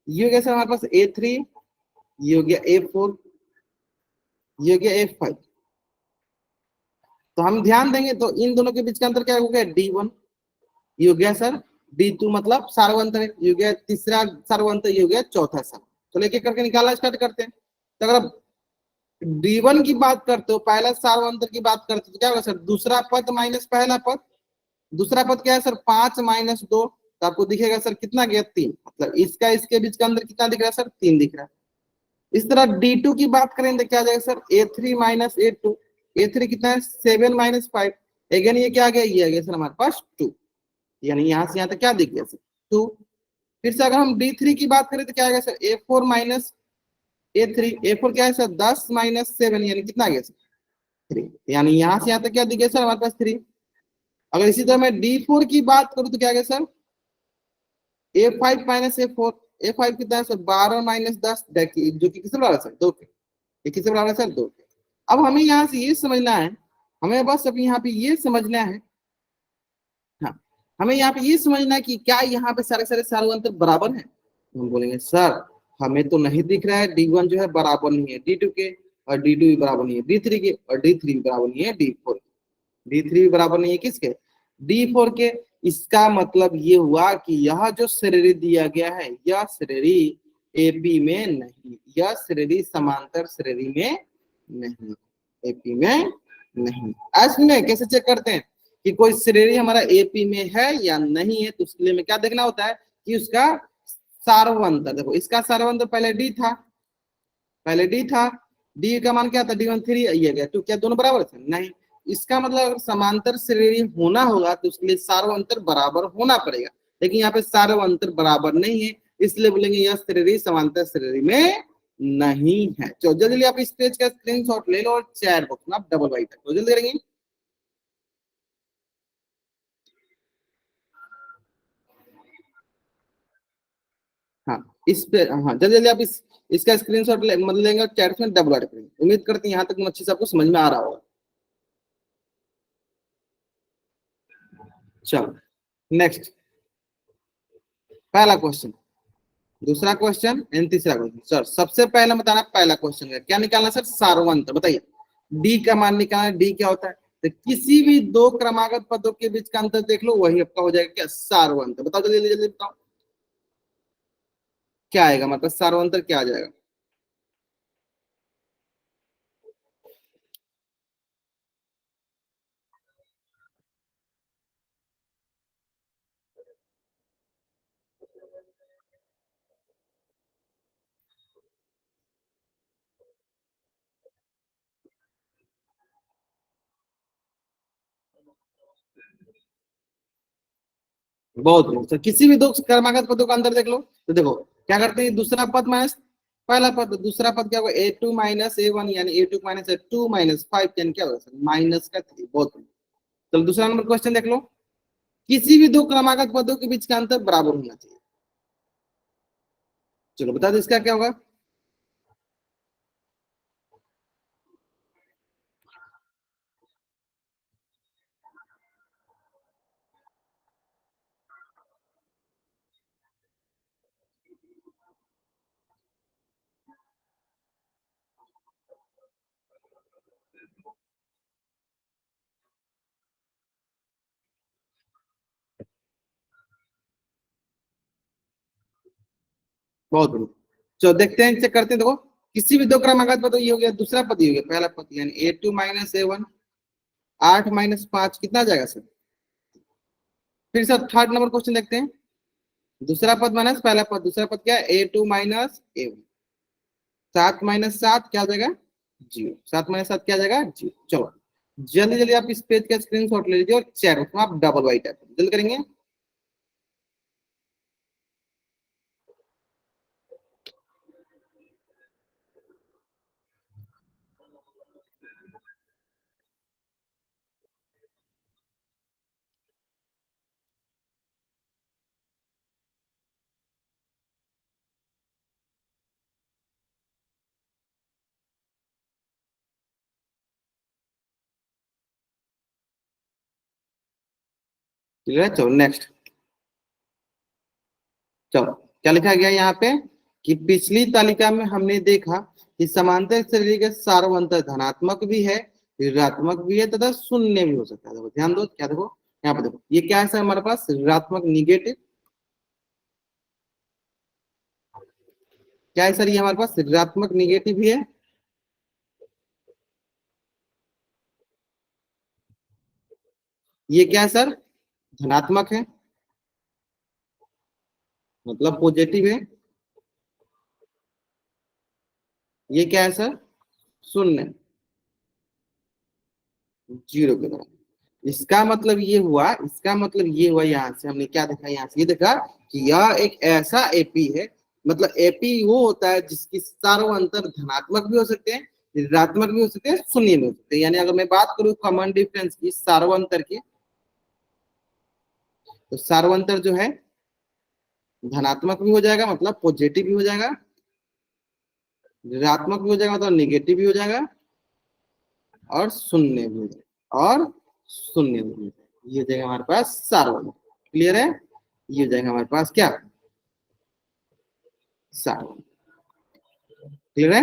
ये हो गया सर हमारे पास A3, ये हो गया A4, ये हो गया A5। तो हम ध्यान देंगे तो इन दोनों के बीच का अंतर क्या हो गया D1, ये हो गया सर D2 मतलब सार्वंतर है, ये हो गया तीसरा सार्वंतर, ये हो गया चौथा सार्वंतर। तो लेके करके निकालना स्टार्ट करते हैं। तो अगर D1 की बात करते हो, पहला सार्वंतर की बात करते हो, तो क्या होगा सर, दूसरा पद माइनस पहला पद। दूसरा पद क्या है सर, 5 - 2, तो आपको दिखेगा सर कितना गया, 3। मतलब इसका इसके बीच का अंदर कितना दिख रहा है सर, 3 दिख रहा है। इस तरह D2 की बात करें तो क्या आ जाएगा सर, A3 - A2। A3 कितना है, 7 - 5। अगेन ये क्या आ गया, ये आ गया सर हमारे पास 2। यानी यहां से यहां तक क्या दिख गया सर, 2। फिर से अगर हम D3 की बात करें तो क्या आएगा सर, A4 क्या है सर, 10 - 7, यानी कितना आ गया सर, 3। यानी यहां से यहां तक क्या दिख गया सर हमारे पास 3। अगर इसी तरह मैं D4 की बात करूं तो क्या आ गया सर, A5 - A4। A5 कितना है सर, 12 - 10, देखिए जो कि किससे बराबर है सर, 2 के। ये किससे बराबर है सर, 2 के। अब हमें यहाँ से ये समझना है, हमें बस अभी यहाँ पे ये समझना है, हाँ, हमें यहाँ पे ये समझना है कि क्या यहाँ पे सारे सारे सार्वंतर बराबर हैं। हम बोलेंगे सर हमें तो नहीं दिख रहा है, D1 जो है बराबर नहीं है D2 के, और D2 भी बराबर नहीं है D3 के, और D3 भी बराबर नहीं है D4 के। D3 भी बराबर नहीं है किसके, D4 के। इसका मतलब ये हुआ कि यह जो श्रेणी दिया गया है, यह श्रेणी AP में नहीं, यह श्रेणी समांतर श्रेणी में नहीं, AP में नहीं। ऐसे में कैसे चेक करते हैं कि कोई श्रेणी हमारा AP में है या नहीं है, तो उसके लिए में क्या देखना होता है कि उसका सार्वंतर। देखो इसका सार्वंतर पहले D था, पहले D था, D का मान क्या था, D1 3, ये गया 2, क्या दोनों बराबर थे, नहीं। इसका मतलब अगर समांतर श्रेणी होना होगा तो उसके लिए सार्वंतर बराबर होना पड़ेगा, लेकिन यहाँ पे सार्वंतर बराबर नहीं है, इसलिए बोलेंगे यह श्रेणी समांतर श्रेणी में नहीं है। तो जल्दी आप इस पेज का स्क्रीनशॉट ले लो और चैट बॉक्स में आप डबल वाइट तो जल्दी करेंगे। हाँ इस पे, हाँ जल्दी जल्दी आप इस इसका स्क्रीनशॉट मतलब लेंगे और चैट में डबल वाइट करेंगे। उम्मीद करते हैं यहाँ तक अच्छे से आपको समझ में आ रहा होगा। चलो नेक्स्ट, पहला क्वेश्चन, दूसरा क्वेश्चन एंड तीसरा क्वेश्चन। सर सबसे पहले बताना, पहला क्वेश्चन है क्या निकालना सर, सार्वंतर बताइए। डी का मान निकालना, डी क्या होता है, तो किसी भी दो क्रमागत पदों के बीच का अंतर देख लो, वही आपका हो जाएगा क्या, सार्वंतर। बताओ जल्दी जल्दी जल्दी बताओ क्या आएगा, मतलब सार्वंतर क्या आ जाएगा। बहुत बढ़िया। तो किसी भी दो क्रमागत पदों का अंतर देख लो, तो देखो क्या करते हैं, दूसरा पद माइनस पहला पद, दूसरा पद क्या होगा, A2 - A1, यानी A2 - A2 - 5, यानी क्या होगा सर, -3। बहुत बढ़िया। चलो दूसरा नंबर क्वेश्चन देख लो, किसी भी दो क्रमागत पदों के बीच का अंतर बराबर होना चाहिए। चलो बता दो इसका क्या होगा। बहुत बढ़िया। चलो देखते हैं, चेक करते हैं। देखो किसी भी दो क्रमागत पद, ये हो गया दूसरा पद, ये हो गया पहला पद, यानी A2 - A1। 8 - 5 कितना आ जाएगा सर। फिर सर थर्ड नंबर क्वेश्चन देखते हैं, दूसरा पद माइनस पहला पद, दूसरा पद क्या है, A2 - A1। 7 - 7 क्या आ जाएगा, 0। 7 - 7 क्या आ जाएगा, 0। चलो जल्दी जल्दी आप इस पेज का स्क्रीनशॉट ले लीजिए और चैट में आप डबल वाइट टाइप जल्दी करेंगे। ठीक है, चलो नेक्स्ट। चलो क्या लिखा गया यहाँ पे कि पिछली तालिका में हमने देखा कि समांतर श्रेणी के सार्वंतर धनात्मक भी है, ऋणात्मक भी है तथा शून्य भी हो सकता है। देखो ध्यान दो, क्या देखो यहाँ पे, देखो ये क्या है सर हमारे पास, ऋणात्मक निगेटिव। क्या है सर, ये हमारे पास ऋणात्मक निगेटिव भी है, ये क्या है सर? धनात्मक है, मतलब पॉजिटिव है। ये क्या है सर? शून्य, जीरो के बराबर। इसका मतलब ये हुआ, यहाँ से हमने क्या देखा, यहाँ से ये देखा कि यह एक ऐसा एपी है, मतलब एपी वो होता है जिसकी सारों अंतर धनात्मक भी हो सकते हैं, ऋणात्मक भी हो सकते हैं, शून्य भी हो सकते हैं। यानी अगर मैं बात करूं कॉमन डिफरेंस की, सारों अंतर की, तो सारों अंतर जो है धनात्मक भी हो जाएगा मतलब पॉजिटिव भी हो जाएगा, ऋणात्मक भी हो जाएगा मतलब निगेटिव भी हो जाएगा, और शून्य भी हो जाएगा, और शून्य भी हो जाएगा। ये हो जाएगा हमारे पास सारों अंतर। क्लियर है? ये हो जाएगा हमारे पास क्या? सारों। क्लियर है?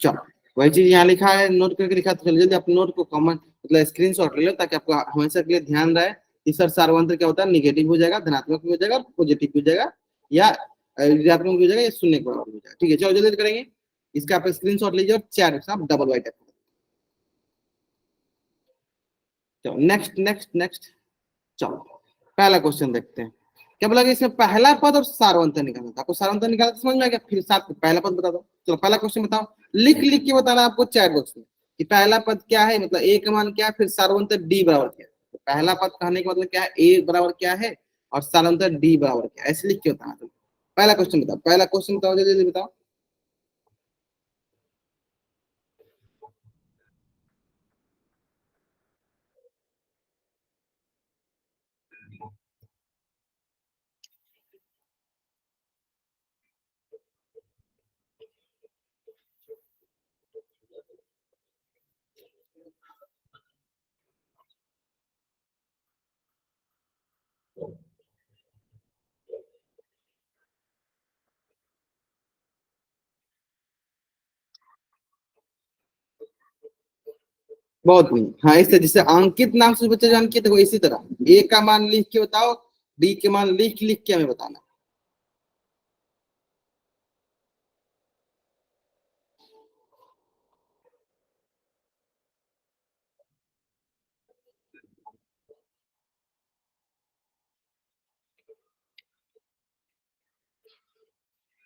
चलो, वही चीज यहाँ लिखा है, नोट करके लिखा, तो चलिए जल्दी आप नोट को कॉमन मतलब स्क्रीन शॉट ले लो, ताकि आपको हमेशा के लिए ध्यान रहे कि सर सार्वंत्र क्या होता है, निगेटिव हो जाएगा, धनात्मक भी हो जाएगा, पॉजिटिव भी हो जाएगा, या ऋणात्मक भी हो जाएगा, या शून्य के बराबर भी हो जाएगा। ठीक है, चलो जल्दी करेंगे। इसका आप स्क्रीन शॉट लीजिए और चार आप डबल वाइट। चलो नेक्स्ट नेक्स्ट नेक्स्ट। चलो पहला क्वेश्चन देखते हैं। क्या बोला कि इसमें पहला पद और सार्वंतर निकालना था। आपको सार्वंतर निकालना तो समझ में आ गया, फिर साथ में पहला पद बता दो। चलो पहला क्वेश्चन बताओ, लिख लिख के बताना आपको चैट बॉक्स में कि पहला पद क्या है, मतलब ए का मान क्या है, फिर सार्वंतर डी बराबर क्या है। तो पहला पद कहने का मतलब क्या है, ए बराबर क्या है, और सार्वंतर डी बराबर क्या है, ऐसे लिख के बताना। तो पहला क्वेश्चन बताओ, पहला क्वेश्चन बताओ, जल्दी जल्दी बताओ। बहुत नहीं, हाँ इस तरह जिससे अंकित नाम से बच्चे जो अंकित हो, इसी तरह ए का मान लिख के बताओ, डी के मान लिख लिख के हमें बताना।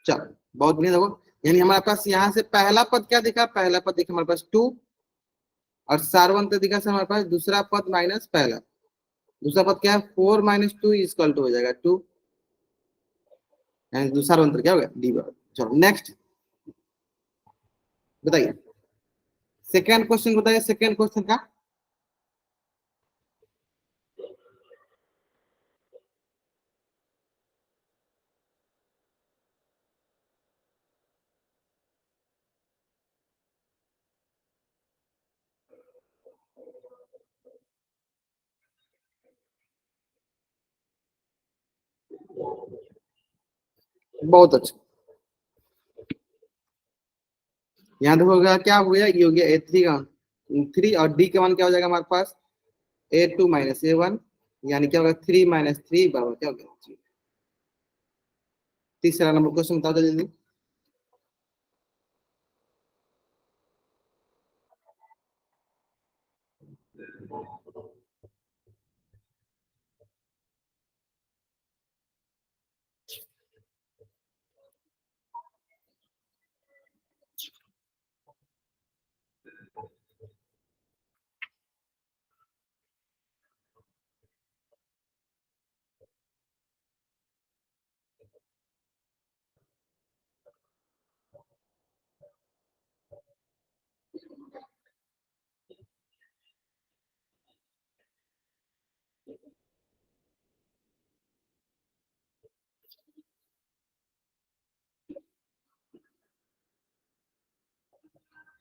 चलो बहुत बढ़िया, देखो यानी हमारे पास यहाँ से पहला पद क्या दिखा, पहला पद दिखा हमारे पास टू, और सारवंत दिखा से हमारे पास दूसरा पद माइनस पहला। दूसरा पद क्या है, four minus two equal to हो जाएगा टू, यानी दूसरा अंतर क्या हो गया, डी बराबर। चलो नेक्स्ट बताइए, सेकेंड क्वेश्चन बताइए, सेकेंड क्वेश्चन का। बहुत अच्छा, यहाँ देखोगा क्या हो गया, ये हो गया ए थ्री का थ्री, और डी का मान क्या हो जाएगा हमारे पास, ए टू माइनस ए वन, यानी क्या होगा थ्री माइनस थ्री बराबर क्या हो गया। तीसरा नंबर क्वेश्चन बताओ जल्दी।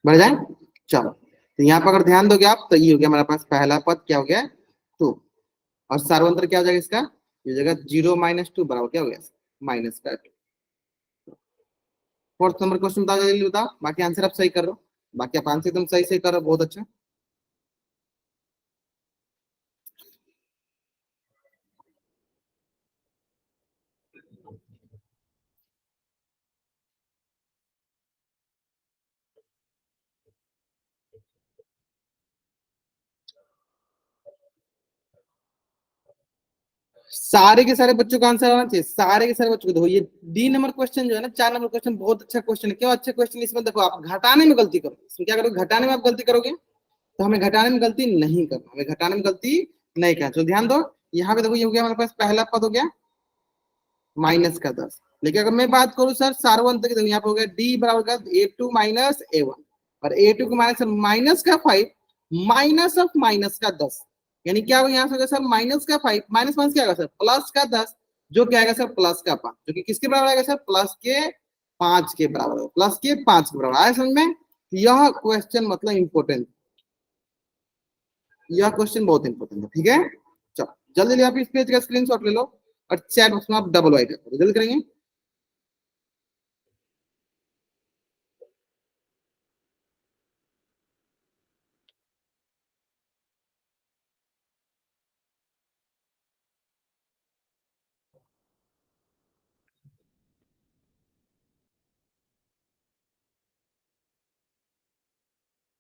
बढ़ जाए। चलो तो यहाँ पर अगर ध्यान दोगे आप, तो ये हो गया हमारे पास पहला पद क्या हो गया, टू, और सार्वंत्र क्या हो जाएगा इसका, ये जगह जीरो माइनस टू बराबर क्या हो गया, माइनस का टू। फोर्थ नंबर क्वेश्चन बताओ जल्दी बताओ, बाकी आंसर आप सही कर रहे हो, बाकी आप आंसर एकदम सही सही कर रहे हो, बहुत अच्छा। सारे के सारे बच्चों का आंसर आना चाहिए, सारे के सारे बच्चों को। देखो ये डी नंबर क्वेश्चन जो है ना, 4 नंबर क्वेश्चन बहुत अच्छा क्वेश्चन है। क्यों अच्छा क्वेश्चन? इसमें देखो आप घटाने में गलती करो, इसमें क्या करोगे, घटाने में आप गलती करोगे, तो हमें घटाने में गलती नहीं करना, हमें घटाने में गलती नहीं करना। तो ध्यान दो, यहाँ पे देखो ये हो गया हमारे पास पहला पद हो गया -10। लेकिन अगर मैं बात करूं सर सार्वंत की, तो यहाँ पे हो गया डी बराबर A2 माइनस A1, और A2 को माइनस माइनस का 5 माइनस ऑफ माइनस का 10, यानी क्या होगा यहाँ से होगा सर माइनस का 5 माइनस माइनस क्या होगा सर प्लस का 10, जो क्या आएगा सर प्लस का 5, जो कि किसके बराबर आएगा सर प्लस के 5 के बराबर, प्लस के 5 के बराबर। आया समझ में? यह क्वेश्चन मतलब इंपॉर्टेंट, यह क्वेश्चन बहुत इंपॉर्टेंट है। ठीक है, चलो जल्दी जल्दी आप इस पेज का स्क्रीनशॉट ले लो और चैट बॉक्स में आप डबल वाइट करो, जल्दी करेंगे।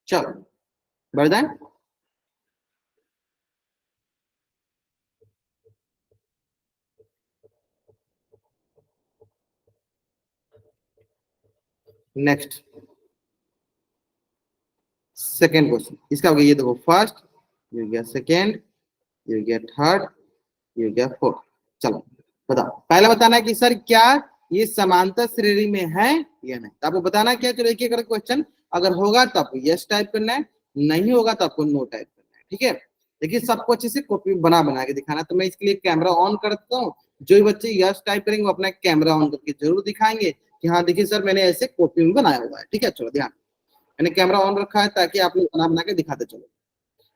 चलो बढ़ जाए। नेक्स्ट सेकेंड क्वेश्चन इसका हो गया, ये देखो फर्स्ट, ये हो गया सेकेंड, ये हो गया थर्ड, ये हो गया फोर्थ। चलो बताओ, पहले बताना है कि सर क्या ये समांतर श्रेणी में है या नहीं, तो आपको बताना क्या। चलो एक एक करके क्वेश्चन, अगर होगा तो आपको यस टाइप करना है, नहीं होगा तो आपको नो टाइप करना है। ठीक है, देखिए सबको अच्छे से कॉपी बना बना के दिखाना, तो मैं इसके लिए कैमरा ऑन करता हूँ। जो भी बच्चे यस टाइप करेंगे वो अपना कैमरा ऑन करके जरूर दिखाएंगे कि हाँ देखिए सर मैंने ऐसे कॉपी में बनाया हुआ है। ठीक है, चलो ध्यान, मैंने कैमरा ऑन रखा है ताकि आप लोग बना बना के दिखाते चलो।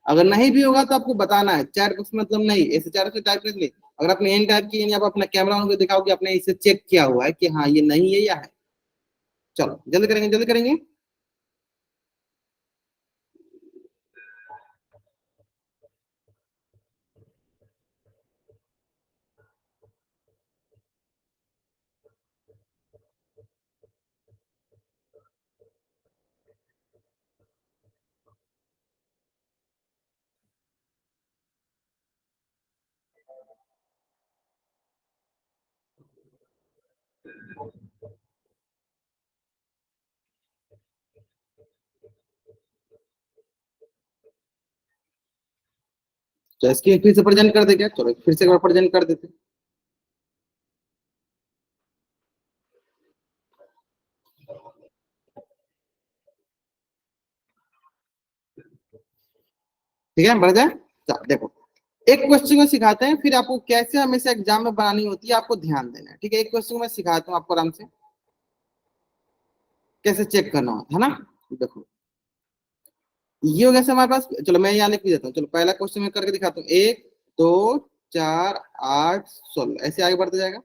अगर नहीं भी होगा तो आपको बताना है, चैट बॉक्स मतलब नहीं ऐसे चारों से टाइप नहीं। अगर आपने एन टाइप किया आप अपना कैमरा ऑन करके दिखाओ कि आपने इसे चेक किया हुआ है कि हाँ ये नहीं है या है। चलो जल्दी करेंगे जल्दी करेंगे। तो इसकी फिर से प्रेजेंट कर दे क्या? चलो फिर से एक बार प्रेजेंट कर देते। ठीक है बढ़ जाए। चलो देखो, एक क्वेश्चन को सिखाते हैं, फिर आपको कैसे हमेशा एग्जाम में बनानी होती है आपको ध्यान देना है। ठीक है, एक क्वेश्चन को मैं सिखाता हूँ आपको आराम से कैसे चेक करना होता है ना। देखो ये हो गया सर हमारे पास, चलो मैं यहाँ लिख भी देता हूँ। चलो पहला क्वेश्चन मैं करके दिखाता हूँ, 1 2 4 8 16 ऐसे आगे बढ़ते जाएगा।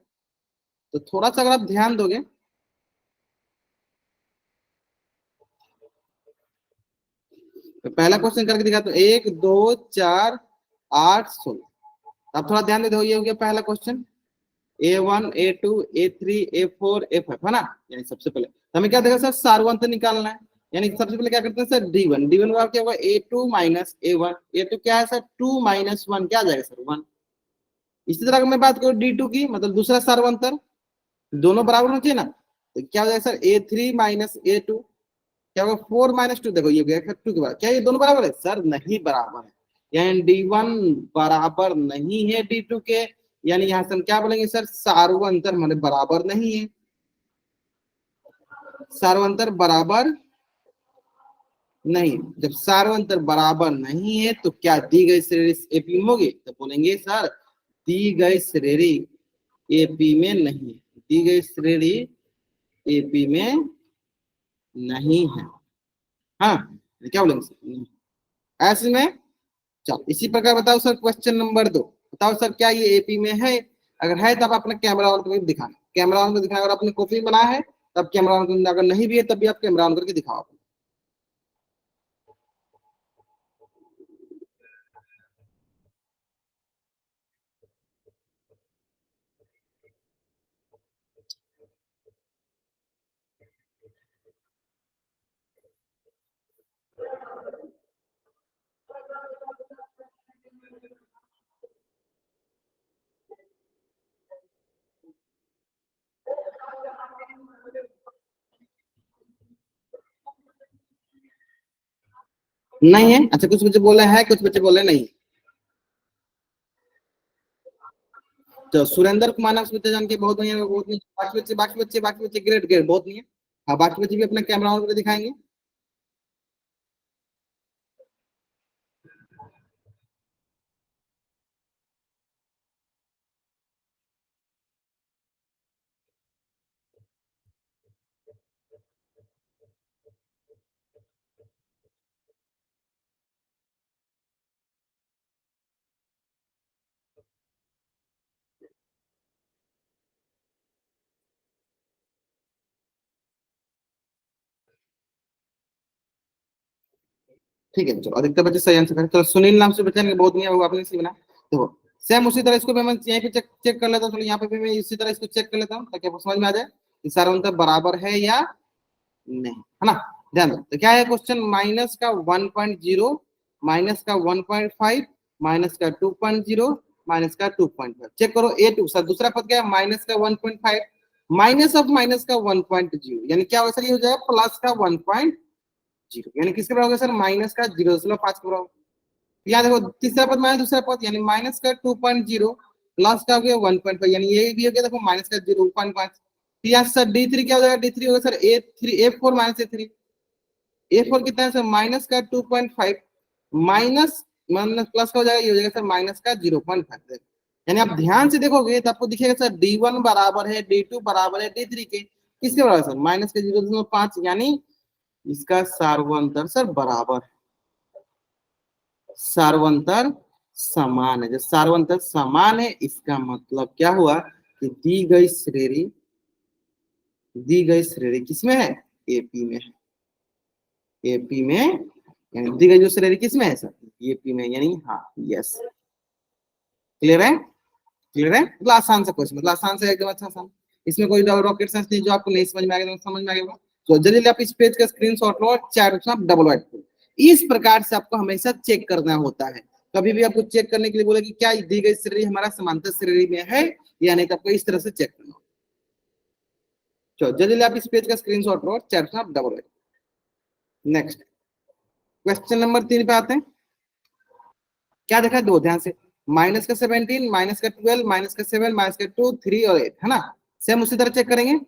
तो थोड़ा सा अगर आप ध्यान दोगे, तो पहला क्वेश्चन करके दिखाता हूँ, 1 2 4 8 16। अब थोड़ा ध्यान दे दो, ये हो गया पहला question, A1 A2 A3 A4 A5 है ना। यानी सबसे पहले तो हमें क्या देगा सर सारवंत निकालना है। यानी सबसे पहले क्या करते हैं सर D1, D1 का क्या होगा A2 माइनस A1, A2 क्या है सर 2 माइनस 1 क्या आ जाएगा सर 1। इसी तरह अगर मैं बात करूँ D2 की, मतलब दूसरा सार्वंतर, दोनों बराबर होना चाहिए ना, तो क्या हो जाएगा सर A3 माइनस A2, क्या होगा 4 माइनस 2, देखो ये गया 2 के बाद, क्या ये दोनों बराबर है सर? नहीं बराबर है, यानी D1 बराबर नहीं है D2 के। यानी यहां से हम क्या बोलेंगे सर सार्वंतर माने बराबर नहीं है, सार्वंतर बराबर नहीं। जब सार्वंतर बराबर नहीं है तो क्या दी गई श्रेणी एपी में होगी? तो बोलेंगे सर दी गई श्रेणी एपी में नहीं है, दी गई श्रेणी एपी में नहीं है। हाँ क्या बोलेंगे सर ऐसे में। चलो इसी प्रकार बताओ सर क्वेश्चन नंबर 2, बताओ सर क्या ये एपी में है? अगर है तब अपना कैमरा ऑन करके दिखाना, कैमरा ऑन करके दिखाना। अगर आपने कॉपी बनाया है तब कैमरा ऑन करके, अगर नहीं भी है तब भी आप कैमरा ऑन करके दिखाओ। नहीं है? अच्छा, कुछ बच्चे बोले हैं, कुछ बच्चे बोले नहीं। तो सुरेंद्र कुमार नाम से बच्चे जान के बहुत बढ़िया, बहुत नहीं। बाकी बच्चे ग्रेट ग्रेट, बहुत नहीं है। हाँ, बाकी बच्चे भी अपना कैमरा ऑन करके दिखाएंगे। ठीक है, चलो अधिकतर बच्चे सही आंसर करें। चलो सुनील नाम से बच्चे हैं, बहुत नहीं है, वो आपने सही बना। देखो, सेम उसी तरह इसको भी मैं यहीं पे चेक चेक कर लेता हूँ। चलो यहाँ पे भी मैं इसी तरह इसको चेक कर लेता हूँ, ताकि आपको समझ में आ जाए कि सारा अंतर बराबर है या नहीं, है ना। ध्यान दो, तो क्या है क्वेश्चन, माइनस का 1.0, माइनस का 1.5, माइनस का 2.0, माइनस का 2.5। चेक करो A2 सर, दूसरा पद क्या है, माइनस का 1.5, माइनस ऑफ माइनस का 1.0, यानी क्या होगा सर, ये हो जाएगा प्लस का 1.0, यानी किसके बराबर होगा सर, माइनस का 0.5 के बराबर। यहाँ देखो, तीसरा पद माइनस दूसरा पद, यानी माइनस का 2.0 प्लस का हो गया 1.5, यानी ये भी हो गया, देखो माइनस का 0.5। यहाँ सर D3 क्या हो जाएगा, D3 होगा sir A4 minus A3। A4 कितना है सर, माइनस का 2.5, माइनस माइनस प्लस का हो जाएगा, ये हो जाएगा सर माइनस का 0.5। यानी आप ध्यान से देखोगे तो आपको दिखेगा सर D1 बराबर है D2 बराबर है D3 के, किसके बराबर सर, माइनस के 0.5, यानी इसका सार्वंतर सर बराबर, सार्वंतर समान है। जब सार्वंतर समान है, इसका मतलब क्या हुआ कि दी गई श्रेणी किसमें है, एपी में है। एपी में, यानी दी गई जो श्रेणी किसमें है सर, एपी में, यानी हाँ, यस। क्लियर है? क्लियर है? मतलब आसान सा क्वेश्चन, मतलब आसान से एकदम अच्छा सा। इसमें कोई रॉकेट साइंस नहीं, जो आपको नहीं समझ में आएगा तो समझ में आएगा। तो जल्दी आप इस पेज का स्क्रीनशॉट लो और चैट में डबल वाइट करो। इस प्रकार से आपको हमेशा चेक करना होता है। कभी भी आपको चेक करने के लिए बोले कि क्या दी गई श्रेणी हमारा समांतर श्रेणी में है या नहीं, तो आपको इस तरह से चेक करना होगा। चलो जल्दी आप इस पेज का स्क्रीनशॉट लो और चैट में double white. Next question number 3 पे आते हैं। क्या देखा है, दो ध्यान से, माइनस का 17, माइनस का 12, माइनस का 7, माइनस का 2, 3 और 8, है ना। सेम उसी तरह चेक करेंगे।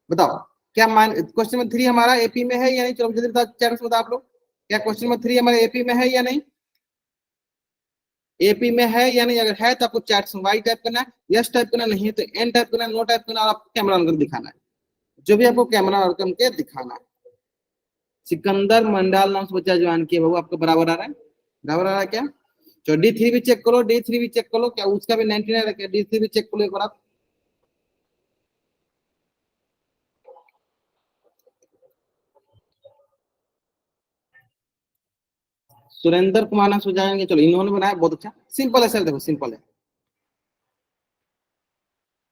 बताओ, क्या क्वेश्चन नंबर 3 हमारा एपी में है या नहीं, चलो जल्दी बताओ, चैट में बताओ आप लोग, क्या क्वेश्चन नंबर 3 हमारे एपी में है या नहीं, एपी में है या नहीं। अगर है तो आपको चैट में वाई टाइप करना है, यस टाइप करना, नहीं है तो एन टाइप करना, नो टाइप करना, और आपको कैमरा ऑन करके दिखाना है, जो भी आपको कैमरा ऑन करके दिखाना है। सिकंदर मंडाल नाम से बच्चा ज्वाइन किया, बाबू आपको बराबर आ रहा है, बराबर आ रहा है क्या। तो D3 भी चेक करो, D3 भी चेक करो, क्या उसका भी 99 रखे, D3 भी चेक करो एक बार आप। सुरेंद्र कुमार नाम से जाएंगे, चलो इन्होंने बनाया बहुत अच्छा, सिंपल है सर, देखो सिंपल है,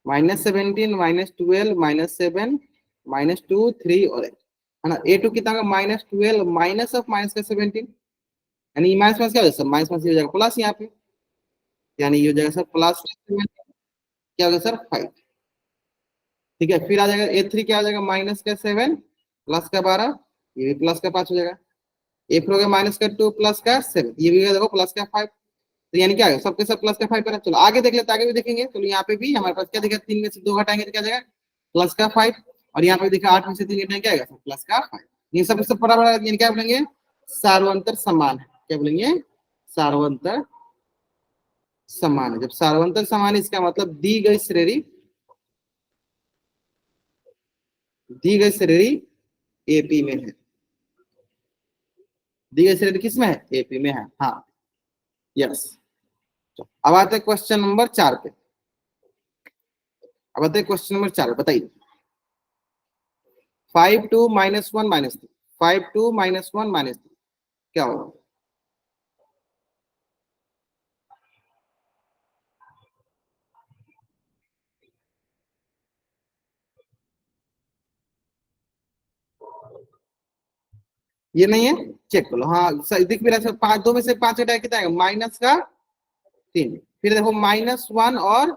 -17, -12, -7, -2, 3 और 8, है ना। A2 कितना का, -12, माइनस ऑफ माइनस का 17, यानी माइनस माइनस क्या हो जाएगा, माइनस माइनस हो जाएगा प्लस यहाँ पे, यानी ये हो जाएगा सर प्लस, क्या होगा सर 5। ठीक है, फिर आ जाएगा A3, क्या हो जाएगा, माइनस का 7 प्लस का 12, ये भी प्लस का 5 हो जाएगा। ए फिर हो गया माइनस का 2 प्लस का 7, ये भी देखो प्लस का 5। तो यानी क्या है, सबके सब प्लस का 5 है। चलो आगे देख लेते, आगे भी देखेंगे। चलो यहाँ पे भी हमारे पास क्या दिखा, 3 में से 2 घटाएंगे तो क्या जाएगा, प्लस का 5। और यहाँ पे दिखा 8 में से 3 घटाएंगे क्या आएगा, प्लस का 5। ये सब बराबर है, यानी क्या बोलेंगे, सार्वंतर समान है। क्या बोलेंगे, सार्वंतर समान है। जब सार्वंतर समान है, इसका मतलब दी गई श्रेणी एपी में है। दी गई श्रेणी किस में है, एपी में है, हाँ, यस। अब आते हैं क्वेश्चन नंबर 4 पे। अब आते हैं क्वेश्चन नंबर 4, बताइए। 5 2 -1 -3, 5 2 -1 -3 क्या होगा। ये नहीं है, चेक कर लो, हाँ सही दिख भी रहा है। 5 2 में से 5 हटाए कितना आएगा, -3। फिर देखो -1 और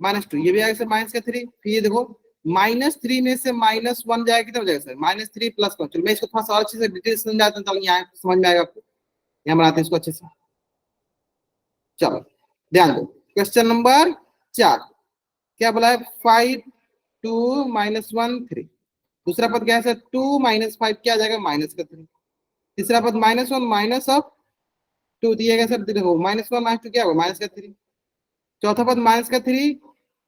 -2, ये भी आएगा सर -3। फिर ये देखो -3 में से -1 जाएगा, कितना हो जाएगा सर, -3 +1। चलो मैं इसको थोड़ा सा और अच्छे से डिटेल समझाता हूँ, ताकि यहाँ समझ में आएगा आपको। यहाँ बनाते हैं इसको अच्छे से। चलो ध्यान दो, क्वेश्चन नंबर 4 क्या बोला है, 5 2 -1 3। दूसरा पद क्या है सर, 2 -5 क्या आ जाएगा, -3। तीसरा पद -1 माइनस ऑफ 2 दिया गया सर, देखो -1 -2 क्या होगा, -3। चौथा पद -3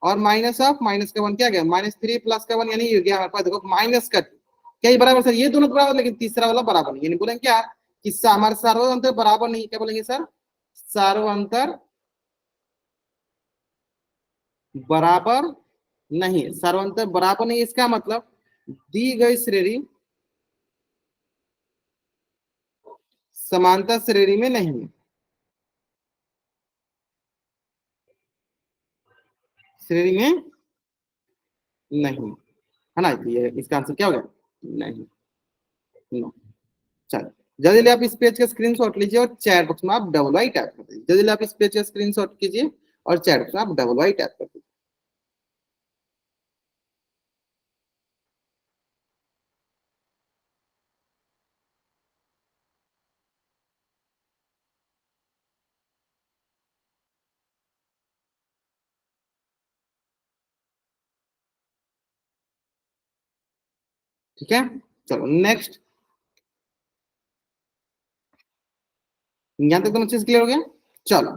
और माइनस ऑफ -1 क्या गया, -3 +1 यानी ये गया हमारे पास, देखो -2 क्या ये बराबर सर, ये दोनों बराबर, लेकिन तीसरा वाला बराबर नहीं, यानी बोलेंगे क्या कि हमारे सर्वांतर बराबर नहीं, क्या बोलेंगे सर, सर्वांतर बराबर नहीं, सर्वांतर बराबर नहीं, इसका मतलब दी गई श्रेणी समांतर श्रेणी में नहीं है, श्रेणी में नहीं है ना, ये इसका आंसर क्या हो गया, नहीं, नो। चलो जल्दी जल्दी आप इस पेज का स्क्रीनशॉट लीजिए और चैट बॉक्स में आप डबल वाई टैप कर दीजिए, जल्दी जल्दी आप इस पेज का स्क्रीनशॉट कीजिए और चैट बॉक्स में आप डबल वाई टैप कर दीजिए। ठीक है, चलो नेक्स्ट, यहाँ तक तो अच्छे से क्लियर हो गया। चलो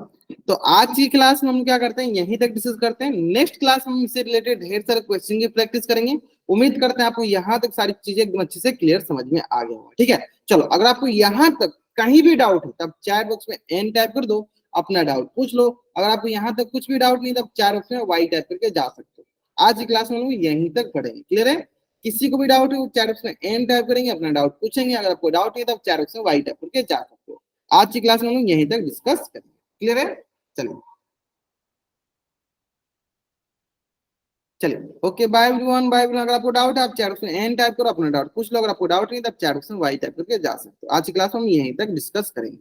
तो आज की क्लास में हम क्या करते हैं, यहीं तक डिस्कस करते हैं, नेक्स्ट क्लास में हम इससे रिलेटेड ढेर सारे क्वेश्चन की प्रैक्टिस करेंगे। उम्मीद करते हैं आपको यहाँ तक सारी चीजें एकदम अच्छे से क्लियर समझ में आ गया होगा। ठीक है, चलो अगर आपको यहाँ तक कहीं भी डाउट है तब चैट बॉक्स में एन टाइप कर दो, अपना डाउट पूछ लो। अगर आपको यहाँ तक कुछ भी डाउट नहीं तब चैट बॉक्स में वाई टाइप करके जा सकते हो। आज की क्लास में हम यहीं तक पढ़ेंगे, क्लियर है। किसी को भी डाउट है वो चैट बॉक्स में एन टाइप करेंगे, अपना डाउट पूछेंगे। अगर आपको डाउट नहीं तब चैट बॉक्स में वाई टाइप करके जा सकते हो। आज की क्लास में हम यहीं तक डिस्कस करेंगे, क्लियर है। चलिए चलिए okay, bye everyone, bye everyone. अगर आपको डाउट है आप चैट में एन टाइप करो, अपना डाउट पूछ लो। अगर आपको डाउट नहीं तब चैट में वाई टाइप करके जा सकते हो। आज की क्लास में हम यहीं तक डिस्कस करेंगे।